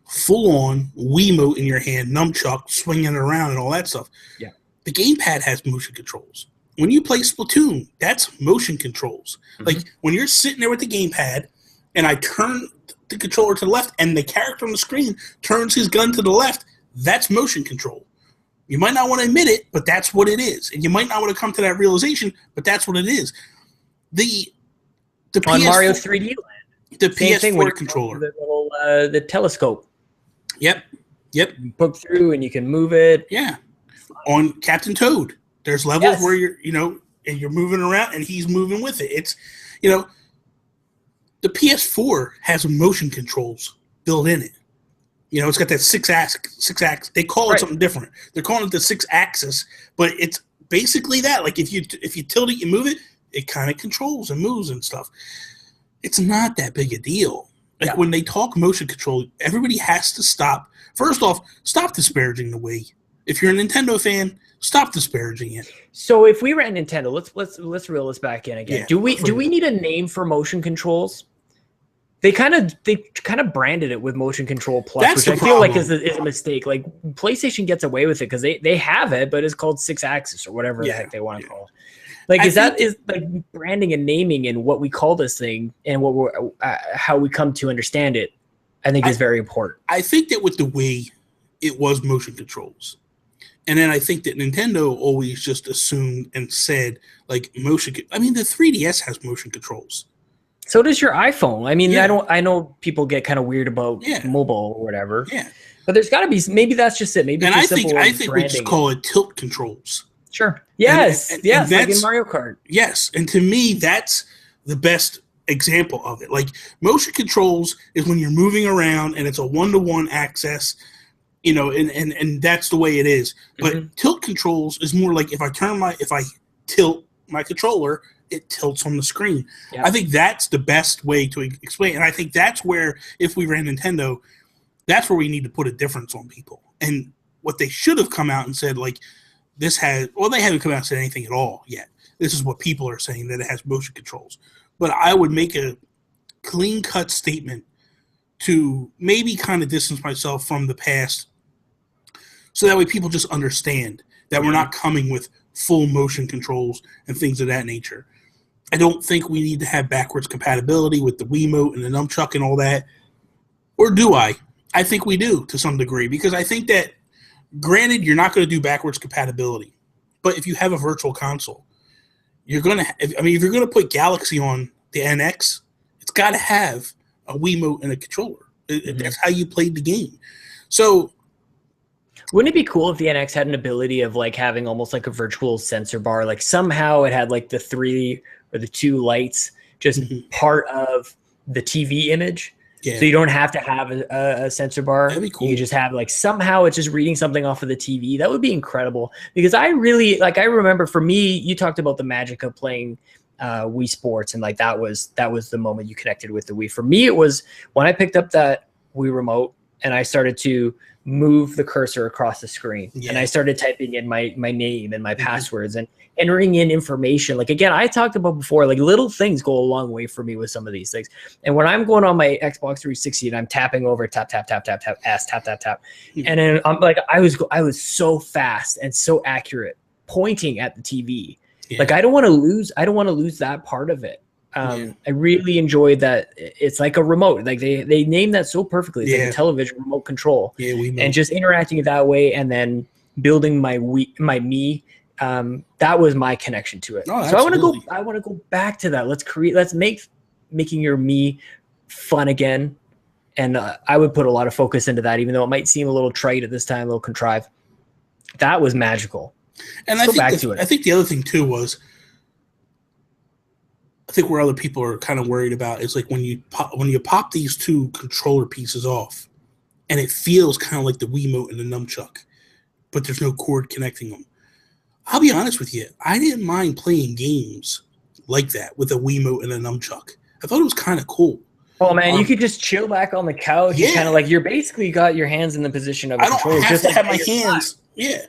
full-on Wiimote in your hand, nunchuck, swinging around and all that stuff. Yeah. The gamepad has motion controls. When you play Splatoon, that's motion controls. Like when you're sitting there with the gamepad and I turn the controller to the left and the character on the screen turns his gun to the left, that's motion control. You might not want to admit it, but that's what it is. And you might not want to come to that realization, but that's what it is. The on PS4, Mario 3D Land, the PS4 controller, the telescope. Yep. You poke through and you can move it. Yeah. On Captain Toad, there's levels where you're, and you're moving around and he's moving with it. It's, the PS4 has motion controls built in it. It's got that six axis. They call it something different. They're calling it the 6-axis, but it's basically that. Like if you tilt it, you move it, it kind of controls and moves and stuff. It's not that big a deal. Like when they talk motion control, everybody has to stop. First off, stop disparaging the Wii. If you're a Nintendo fan, stop disparaging it. So if we were at Nintendo, let's reel this back in again. Yeah, do we need a name for motion controls? They kind of branded it with Motion Control Plus, which I feel like is a mistake. Like PlayStation gets away with it because they have it, but it's called 6-axis or whatever the heck they want to call it. Like, is like branding and naming and what we call this thing and what we're how we come to understand it? I think is very important. I think that with the Wii, it was motion controls. And then I think that Nintendo always just assumed and said, like, motion. I mean, the 3DS has motion controls. So does your iPhone. I mean, I know people get kind of weird about mobile or whatever. Yeah. But there's got to be, maybe that's just it. Maybe I think we just call it tilt controls. Sure. Yes. And like in Mario Kart. Yes. And to me, that's the best example of it. Like, motion controls is when you're moving around and it's a one-to-one access, and that's the way it is. But tilt controls is more like if I tilt my controller, it tilts on the screen. Yep. I think that's the best way to explain. And I think that's where, if we ran Nintendo, that's where we need to put a difference on people. And what they should have come out and said, like, they haven't come out and said anything at all yet. This is what people are saying, that it has motion controls. But I would make a clean-cut statement to maybe kind of distance myself from the past, so that way people just understand that we're not coming with full motion controls and things of that nature. I don't think we need to have backwards compatibility with the Wiimote and the nunchuck and all that. Or do I? I think we do to some degree, because I think that, granted, you're not going to do backwards compatibility, but if you have a virtual console, you're going to. If you're going to put Galaxy on the NX, it's got to have a Wiimote and a controller. That's how you played the game. So, wouldn't it be cool if the NX had an ability of like having almost like a virtual sensor bar? Like somehow it had like the 3 or the 2 lights, just part of the TV image. Yeah. So you don't have to have a sensor bar. That'd be cool. You just have like somehow it's just reading something off of the TV. That would be incredible, because I really I remember for me, you talked about the magic of playing Wii Sports, and like that was the moment you connected with the Wii. For me, it was when I picked up that Wii remote and I started to move the cursor across the screen. Yeah. And I started typing in my name and my passwords and entering in information. Like, again, I talked about before, like little things go a long way for me with some of these things. And when I'm going on my Xbox 360 and I'm tapping over tap, tap, tap, tap, tap, S, tap, tap, tap. And then I'm like, I was so fast and so accurate pointing at the TV. Yeah. Like, I don't want to lose that part of it. I really enjoyed that. It's like a remote. Like they named that so perfectly. It's like a television remote control. Yeah, we know. And just interacting that way, and then building my me. That was my connection to it. Oh, so I want to go back to that. Let's make making your me fun again. And I would put a lot of focus into that, even though it might seem a little trite at this time, a little contrived. That was magical. And I think the other thing too was, I think where other people are kind of worried about is like when you pop these two controller pieces off, and it feels kind of like the Wiimote and the nunchuck, but there's no cord connecting them. I'll be honest with you, I didn't mind playing games like that with a Wiimote and a nunchuck. I thought it was kind of cool. Oh man, you could just chill back on the couch. Yeah. Kind of like you're basically got your hands in the position of a controller. I don't have to have my hands. Yeah.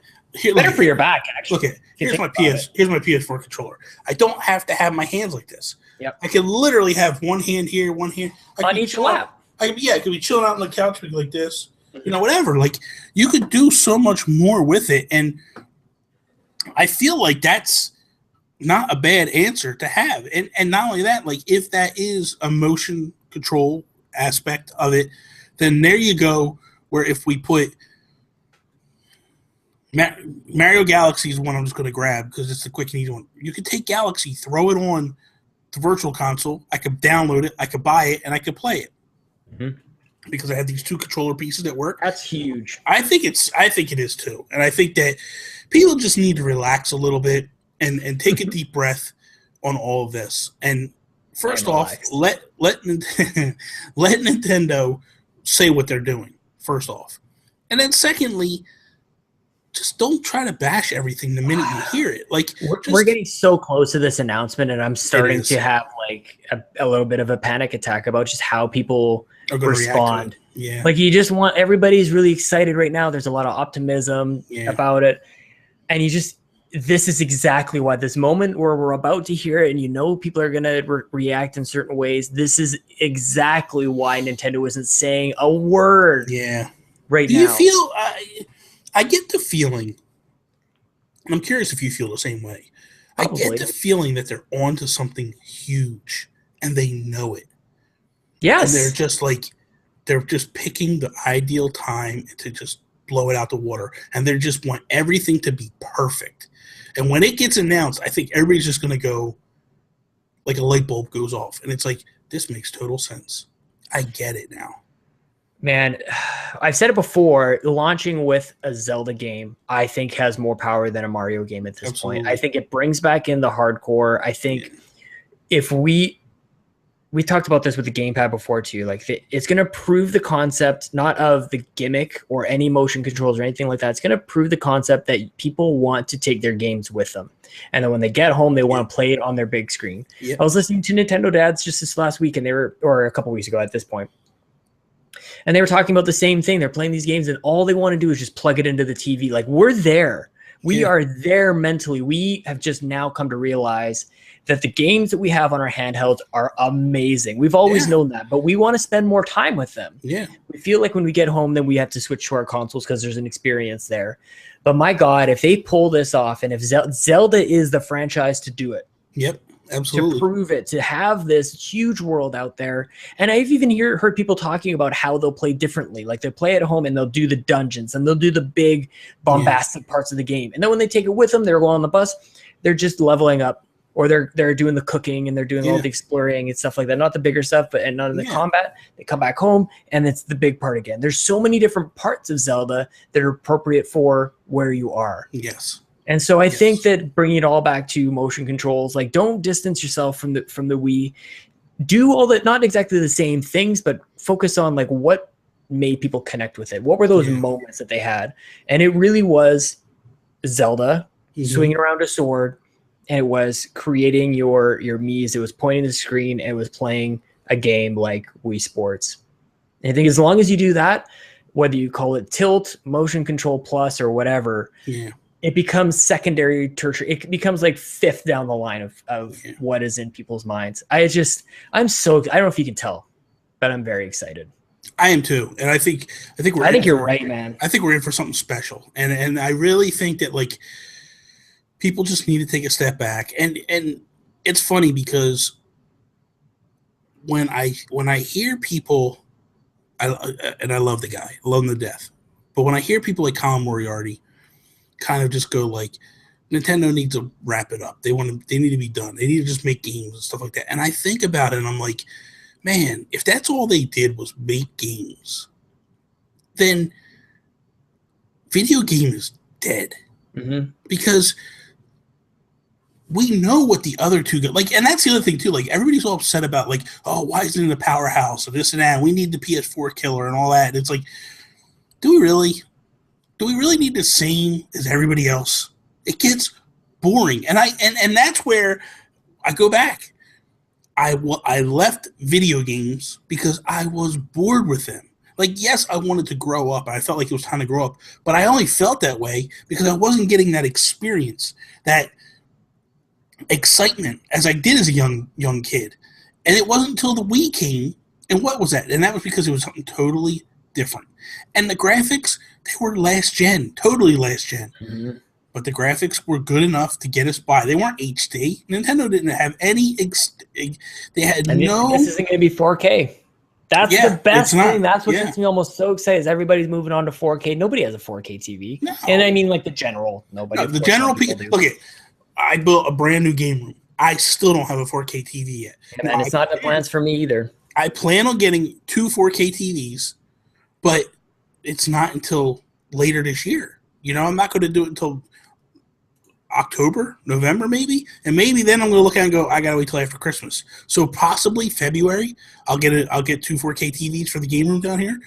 Better for your back, actually. Okay, here's my PS4 controller. I don't have to have my hands like this. Yep. I can literally have one hand here, one hand on each lap. I could be chilling out on the couch like this, whatever. Like, you could do so much more with it, and I feel like that's not a bad answer to have. And not only that, like, if that is a motion control aspect of it, then there you go. Where if we put Mario Galaxy is one I'm just going to grab because it's the quick and easy one. You could take Galaxy, throw it on the virtual console. I could download it, I could buy it, and I could play it because I have these two controller pieces that work. That's huge. I think it is too, and I think that people just need to relax a little bit and take a deep breath on all of this. And first off, let Nintendo say what they're doing. First off, and then secondly, just don't try to bash everything the minute you hear it. Like, we're getting so close to this announcement, and I'm starting to have like a little bit of a panic attack about just how people respond. Yeah, like you just want everybody's really excited right now. There's a lot of optimism about it, and this is exactly why this moment where we're about to hear it, and people are gonna react in certain ways. This is exactly why Nintendo isn't saying a word. Yeah, right now. Do you feel? I get the feeling, and I'm curious if you feel the same way. Probably. I get the feeling that they're onto something huge, and they know it. Yes. And they're just picking the ideal time to just blow it out the water, and they just want everything to be perfect. And when it gets announced, I think everybody's just going to go, like a light bulb goes off, and it's like, this makes total sense. I get it now. Man, I've said it before, launching with a Zelda game, I think has more power than a Mario game at this point. I think it brings back in the hardcore. I think if we talked about this with the gamepad before too, like it's going to prove the concept, not of the gimmick or any motion controls or anything like that. It's going to prove the concept that people want to take their games with them. And then when they get home, they want to play it on their big screen. Yep. I was listening to Nintendo Dads just this last week, or a couple weeks ago at this point. And they were talking about the same thing. They're playing these games, and all they want to do is just plug it into the TV. Like, we're there. We are there mentally. We have just now come to realize that the games that we have on our handhelds are amazing. We've always known that, but we want to spend more time with them. Yeah. We feel like when we get home, then we have to switch to our consoles because there's an experience there. But my God, if they pull this off, and if Zelda is the franchise to do it. Yep. Absolutely. To prove it, to have this huge world out there. And I've even heard people talking about how they'll play differently. Like, they'll play at home and they'll do the dungeons and they'll do the big bombastic parts of the game. And then when they take it with them, they're going on the bus, they're just leveling up, or they're doing the cooking and they're doing all the exploring and stuff like that. Not the bigger stuff, but none of the combat. They come back home and it's the big part again. There's so many different parts of Zelda that are appropriate for where you are. Yes. And so I think that bringing it all back to motion controls, like, don't distance yourself from the Wii. Do all that, not exactly the same things, but focus on like what made people connect with it. What were those moments that they had? And it really was Zelda swinging around a sword, and it was creating your Miis. It was pointing to the screen, and it was playing a game like Wii Sports. And I think as long as you do that, whether you call it tilt, motion control plus, or whatever, it becomes secondary, tertiary. It becomes like fifth down the line of what is in people's minds. I don't know if you can tell, but I'm very excited. I am too, and I think you're right, man. I think we're in for something special, and I really think that like people just need to take a step back, and it's funny because when I hear people, I love the guy, I love him to death, but when I hear people like Colin Moriarty kind of just go like, Nintendo needs to wrap it up. They need to be done. They need to just make games and stuff like that. And I think about it, and I'm like, man, if that's all they did was make games, then video game is dead. Mm-hmm. Because we know what the other two get. Like, and that's the other thing too. Like, everybody's all upset about like, oh, why isn't it a powerhouse and this and that? We need the PS4 killer and all that. And it's like, do we really need the same as everybody else? It gets boring, and that's where I go back. I left video games because I was bored with them. Like, yes, I wanted to grow up. I felt like it was time to grow up. But I only felt that way because I wasn't getting that experience, that excitement as I did as a young kid. And it wasn't until the Wii came, and what was that? And that was because it was something totally different. And the graphics, they were last gen, totally last gen. Mm-hmm. But the graphics were good enough to get us by. They weren't HD. Nintendo didn't have any. They had no. This isn't going to be 4K. That's the best thing. That's what gets me almost so excited. Is everybody's moving on to 4K. Nobody has a 4K TV, and I mean like the general. Nobody. No, the general people. Look at. I built a brand new game room. I still don't have a 4K TV yet. And it's not the plans for me either. I plan on getting 2 4K TVs, but it's not until later this year. You know, I'm not going to do it until October, November maybe, and maybe then I'm going to look at it and go, I got to wait till after Christmas. So possibly February, I'll get 2 4K TVs for the game room down here.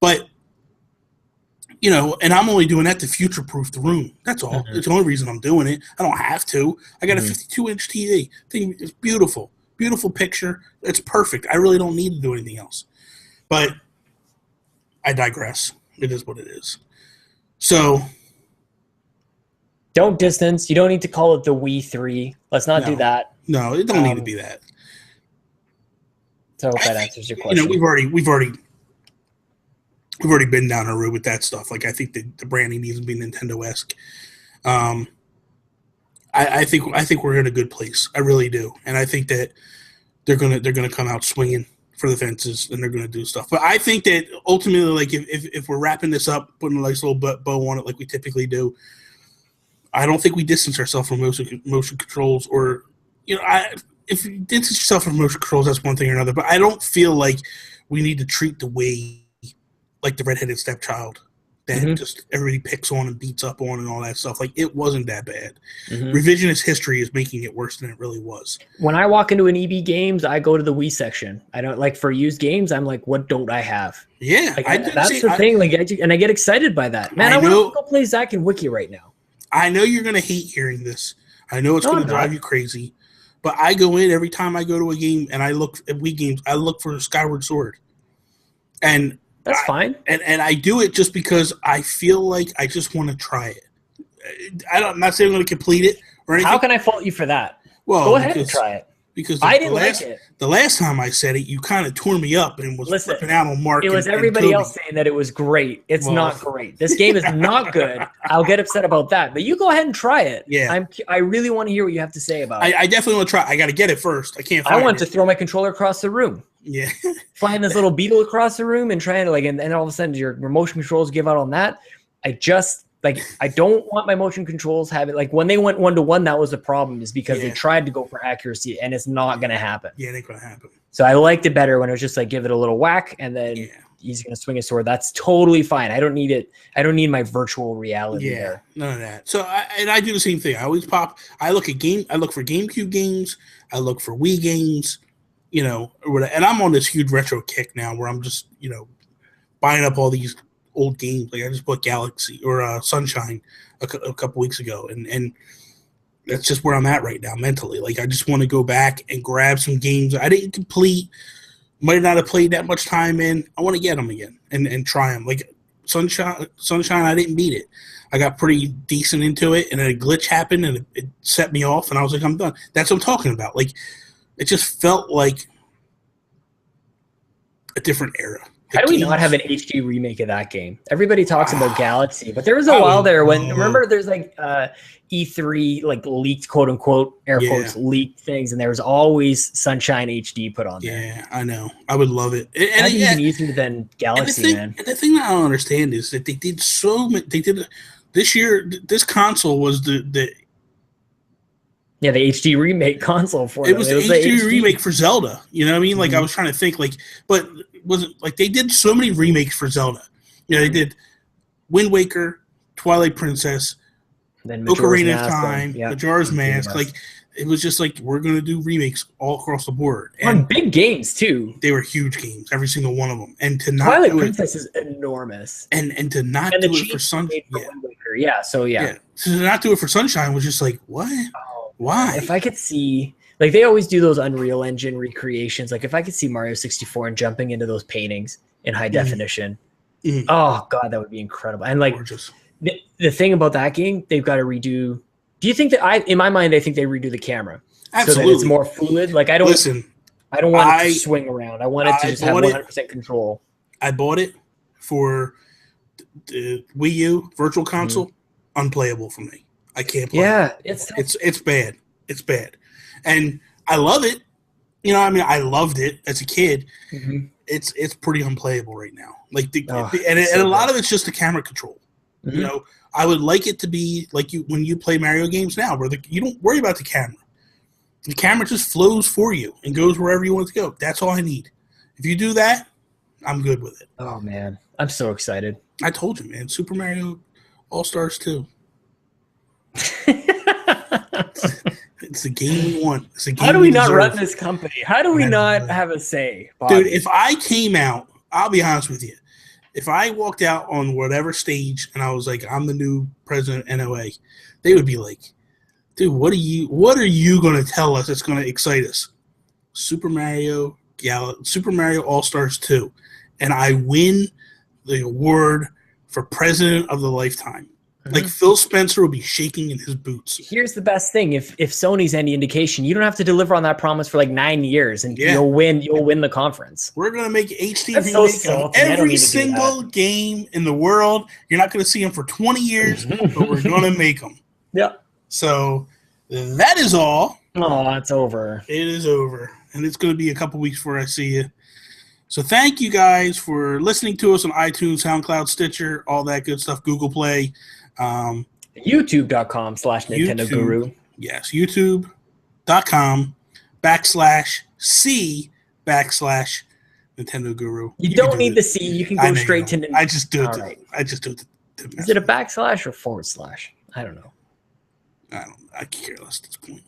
But, you know, and I'm only doing that to future-proof the room. That's all. Mm-hmm. It's the only reason I'm doing it. I don't have to. I got a 52-inch TV. It's beautiful. Beautiful picture. It's perfect. I really don't need to do anything else. But I digress. It is what it is. So... Don't distance. You don't need to call it the Wii 3. Let's not do that. No, it don't need to be that. So that answers your question. You know, we've already been down a road with that stuff. Like, I think that the branding needs to be Nintendo-esque. I think we're in a good place. I really do, and I think that they're gonna come out swinging for the fences, and they're gonna do stuff. But I think that ultimately, like if we're wrapping this up, putting a nice little bow on it, like we typically do. I don't think we distance ourselves from motion controls, or, you know, if you distance yourself from motion controls, that's one thing or another. But I don't feel like we need to treat the way like the redheaded stepchild that just everybody picks on and beats up on and all that stuff. Like, it wasn't that bad. Revisionist history is making it worse than it really was. When I walk into an EB Games, I go to the Wii section. I don't like for used games. I'm like, what don't I have? Yeah, like, that's the thing. Like, and I get excited by that. Man, I want to go play Zack and Wiki right now. I know you're going to hate hearing this. I know it's going to drive you crazy. But I go in every time I go to a game and I look at Wii games, I look for Skyward Sword. And that's fine. And I do it just because I feel like I just want to try it. I'm not saying I'm going to complete it or anything. How can I fault you for that? Well, go ahead and try it. Because I didn't like it. The last time I said it, you kind of tore me up and was flipping out on Mark. It was everybody else saying that it was great. It's not great. This game is not good. I'll get upset about that. But you go ahead and try it. Yeah. I really want to hear what you have to say about it. I definitely want to try. I got to get it first. I can't find it. I want to throw my controller across the room. Yeah. Flying this little beetle across the room and trying to and all of a sudden your motion controls give out on that. I don't want my motion controls having, like, when they went 1-to-1, that was the problem, is because they tried to go for accuracy, and it's not going to happen. Yeah, it ain't going to happen. So I liked it better when it was just like, give it a little whack, and then he's going to swing his sword. That's totally fine. I don't need it. I don't need my virtual reality there. None of that. So I do the same thing. I always I look for GameCube games. I look for Wii games, you know, or whatever. And I'm on this huge retro kick now where I'm just, you know, buying up all these old games. Like, I just bought Galaxy or Sunshine a couple weeks ago, and that's just where I'm at right now mentally. Like, I just want to go back and grab some games I didn't complete, might not have played that much time in. I want to get them again and try them. Like, Sunshine, I didn't beat it. I got pretty decent into it, and then a glitch happened, and it set me off, and I was like, I'm done. That's what I'm talking about. Like, it just felt like a different era. How do we not have an HD remake of that game? Everybody talks about Galaxy, but there was a while there when, remember, there's like E3, like leaked, quote unquote, air quotes, leaked things, and there was always Sunshine HD put on there. Yeah, I know. I would love it. And That'd be even easier than Galaxy, man. And the thing that I don't understand is that they did this year, this console was the HD remake console for it. Was the HD remake for Zelda. You know what I mean? Like, I was trying to think, like, but wasn't like they did so many remakes for Zelda. You know, they did Wind Waker, Twilight Princess, then Ocarina of Time, Majora's Mask. Like, it was just like, we're going to do remakes all across the board. And big games, too. They were huge games, every single one of them. And to not Twilight Princess is enormous. And to not do it for Sunshine. To not do it for Sunshine was just like, what? Oh, why? If I could see, like, they always do those Unreal Engine recreations. Like, if I could see Mario 64 and jumping into those paintings in high definition, oh, God, that would be incredible. And, like, the thing about that game, they've got to redo. Do you think that in my mind, I think they redo the camera. Absolutely. So that it's more fluid. Like, I don't want it to swing around. I want it to just have 100% control. I bought it for the Wii U Virtual Console. Unplayable for me. I can't play it. It's bad. It's bad. And I love it. You know, I mean, I loved it as a kid. It's pretty unplayable right now. Like, a lot of it's just the camera control. You know, I would like it to be like when you play Mario games now, where you don't worry about the camera. The camera just flows for you and goes wherever you want it to go. That's all I need. If you do that, I'm good with it. Oh, man. I'm so excited. I told you, man. Super Mario All-Stars 2. It's the game we want. It's the game. How do we not run this company? How do we not have a say, Bobby? Dude, if I came out, I'll be honest with you. If I walked out on whatever stage and I was like, I'm the new president of NOA, they would be like, dude, what are you going to tell us that's going to excite us? Super Mario All-Stars 2. And I win the award for President of the Lifetime. Like, Phil Spencer will be shaking in his boots. Here's the best thing: if Sony's any indication, you don't have to deliver on that promise for like 9 years, and you'll win the conference. We're gonna make HD remake of every single game in the world. You're not gonna see them for 20 years, but we're gonna make them. Yeah. So that is all. Oh, it's over. It is over, and it's gonna be a couple weeks before I see you. So thank you guys for listening to us on iTunes, SoundCloud, Stitcher, all that good stuff, Google Play. YouTube.com/Nintendo Guru. Yes, YouTube.com/C/Nintendo Guru. You don't need the C. You can go straight to Nintendo. I just do it. I just do it. Is it a backslash or forward slash? I don't know. I care less at this point.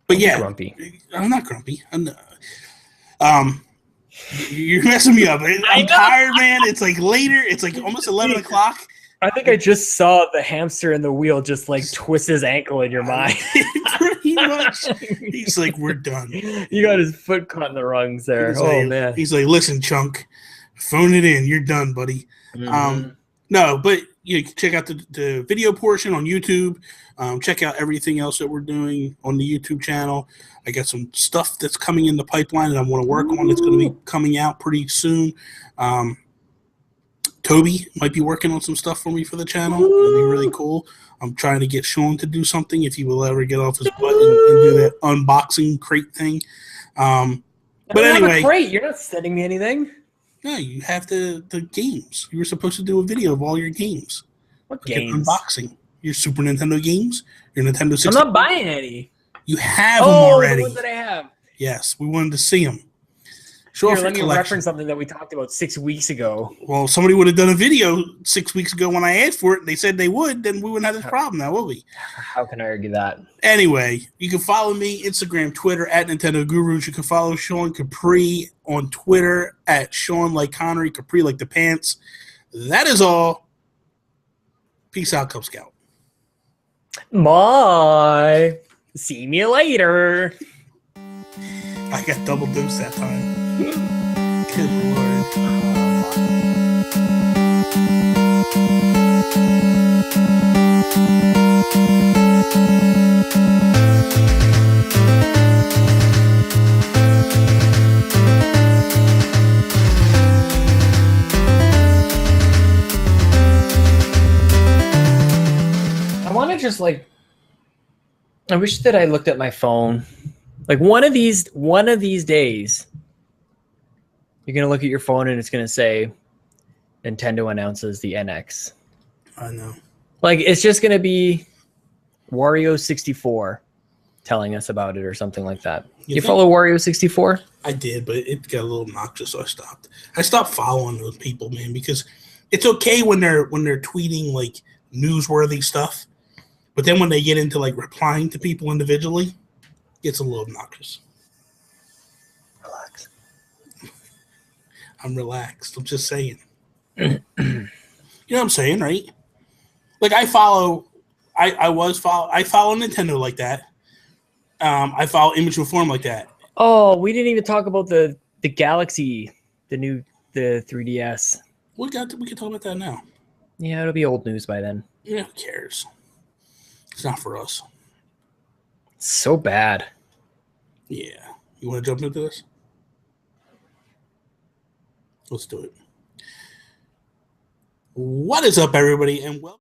But yeah, grumpy. I'm not grumpy. You're messing me up. I'm tired, man. It's like later. It's like almost 11 o'clock. I think I just saw the hamster in the wheel just like twist his ankle in your mind. Pretty much. He's like, we're done. You got his foot caught in the rungs there. Man. He's like, listen, Chunk, phone it in. You're done, buddy. No, but you can check out the video portion on YouTube. Check out everything else that we're doing on the YouTube channel. I got some stuff that's coming in the pipeline that I want to work on. It's going to be coming out pretty soon. Toby might be working on some stuff for me for the channel. It'll be really cool. I'm trying to get Sean to do something if he will ever get off his butt and do that unboxing crate thing. But anyway, crate. You're not sending me anything. No, you have the games. You were supposed to do a video of all your games. What games? Unboxing your Super Nintendo games. Your Nintendo 64. I'm not buying any. You have them already. The ones that I have. Yes, we wanted to see them. Let me reference something that we talked about 6 weeks ago. Well, somebody would have done a video 6 weeks ago when I asked for it, and they said they would, then we wouldn't have this problem now, would we? How can I argue that? Anyway, you can follow me, Instagram, Twitter, at Nintendo Gurus. You can follow Sean Capri on Twitter, at Sean like Connery, Capri like the pants. That is all. Peace out, Cub Scout. Bye. See me later. I got double dose that time. Good Lord. Just like, I wish that I looked at my phone. Like one of these days, you're gonna look at your phone and it's gonna say, Nintendo announces the NX. I know. Like it's just gonna be Wario 64 telling us about it or something like that. You follow Wario 64? I did, but it got a little obnoxious, so I stopped. I stopped following those people, man, because it's okay when they're tweeting like newsworthy stuff. But then when they get into like replying to people individually, it gets a little obnoxious. Relax. I'm relaxed. I'm just saying. You know what I'm saying, right? Like I follow Nintendo like that. I follow Image and Form like that. Oh, we didn't even talk about the Galaxy, the 3DS. We can talk about that now. Yeah, it'll be old news by then. Yeah, who cares? It's not for us. So bad. Yeah. You want to jump into this? Let's do it. What is up, everybody? And welcome.